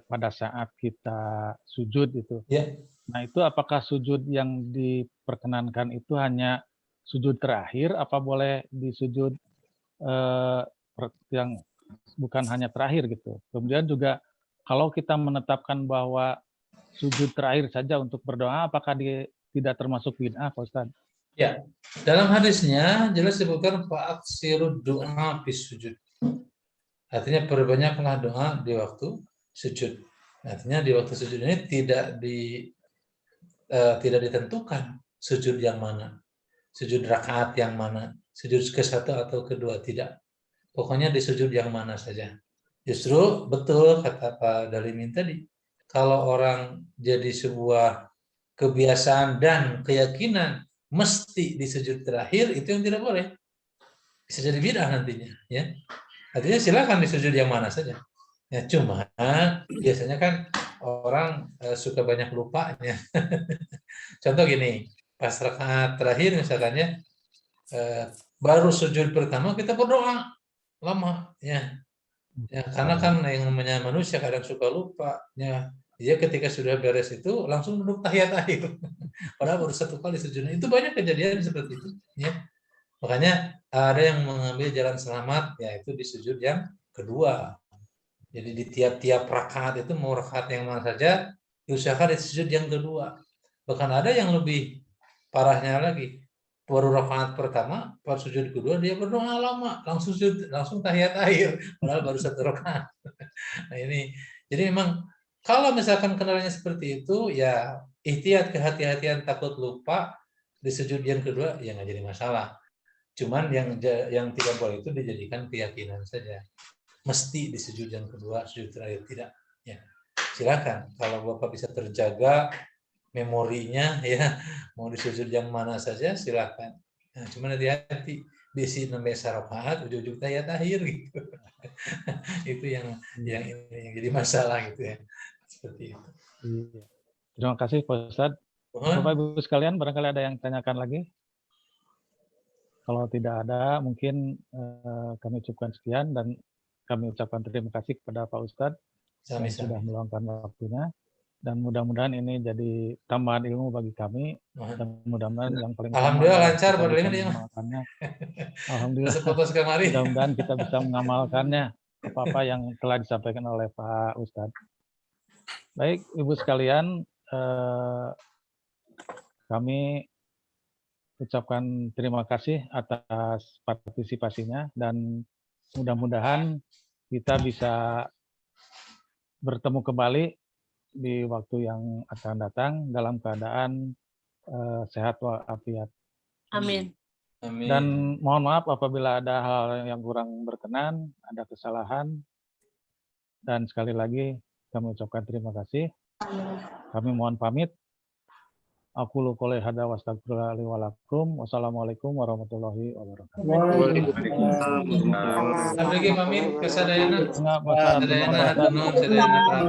pada saat kita sujud itu. Ya. Nah itu apakah sujud yang diperkenankan itu hanya sujud terakhir, apa boleh di sujud yang bukan hanya terakhir gitu. Kemudian juga kalau kita menetapkan bahwa sujud terakhir saja untuk berdoa, apakah tidak termasuk bid'ah Pak Ustadz? Ya, dalam hadisnya jelas disebutkan fa'aksirud doa bis sujud. Artinya perbanyaklah doa di waktu sujud. Artinya di waktu sujud ini tidak ditentukan sujud yang mana, sujud rakaat yang mana, sujud ke-1 atau kedua, tidak. Pokoknya di sujud yang mana saja. Justru betul kata Pak Dalimin tadi, kalau orang jadi sebuah kebiasaan dan keyakinan mesti di sujud terakhir, itu yang tidak boleh. Bisa jadi bid'ah nantinya, ya. Artinya silakan di sujud yang mana saja. Ya, cuma biasanya kan orang suka banyak lupanya. Contoh gini, pas rakaat terakhir misalnya baru sujud pertama kita berdoa lama, ya. Ya, karena kan yang namanya manusia kadang suka lupa, ya. Dia ketika sudah beres itu langsung duduk tahiyat akhir. Padahal baru 1 kali sujud. Itu banyak kejadian seperti itu. Ya. Makanya ada yang mengambil jalan selamat, yaitu di sujud yang kedua. Jadi di tiap-tiap rakaat itu mau rakaat yang mana saja, diusahakan di sujud yang kedua. Bahkan ada yang lebih parahnya lagi. Baru rakaat pertama, pas sujud kedua dia berdoa lama, langsung tahiyat akhir. Padahal baru 1 rakaat. Nah ini, jadi memang kalau misalkan kendalanya seperti itu, ya ihtiyat, kehati-hatian, takut lupa di sujud yang kedua, ya nggak jadi masalah. Cuman yang tidak boleh itu dijadikan keyakinan saja. Mesti di sujud yang kedua, sujud terakhir tidak. Ya, silakan. Kalau Bapak bisa terjaga memorinya, ya mau di sujud yang mana saja, silakan. Nah, cuman hati-hati. Bisi namanya rakaat, ujung-ujung tahiyat akhir gitu. Itu yang jadi masalah gitu ya. Seperti itu. Terima kasih Pak Ustadz. Bapak Ibu sekalian, barangkali ada yang tanyakan lagi? Kalau tidak ada, mungkin kami ucapkan sekian dan kami ucapkan terima kasih kepada Pak Ustadz yang sudah meluangkan waktunya. Dan mudah-mudahan ini jadi tambahan ilmu bagi kami. Dan mudah-mudahan yang paling Alhamdulillah lancar berlimpah dia. Alhamdulillah. Mudah-mudahan kita bisa mengamalkannya apa-apa yang telah disampaikan oleh Pak Ustadz. Baik, Ibu sekalian, kami ucapkan terima kasih atas partisipasinya dan mudah-mudahan kita bisa bertemu kembali di waktu yang akan datang dalam keadaan sehat walafiat. Amin. Amin. Dan mohon maaf apabila ada hal yang kurang berkenan, ada kesalahan. Dan sekali lagi kami ucapkan terima kasih. Kami mohon pamit. Aku qouli hadza wa astaghfirullahi wa lakum. Wassalamualaikum warahmatullahi wabarakatuh. Sampai lagi pamit kesadayana. Enggak, Pak. Sadayana,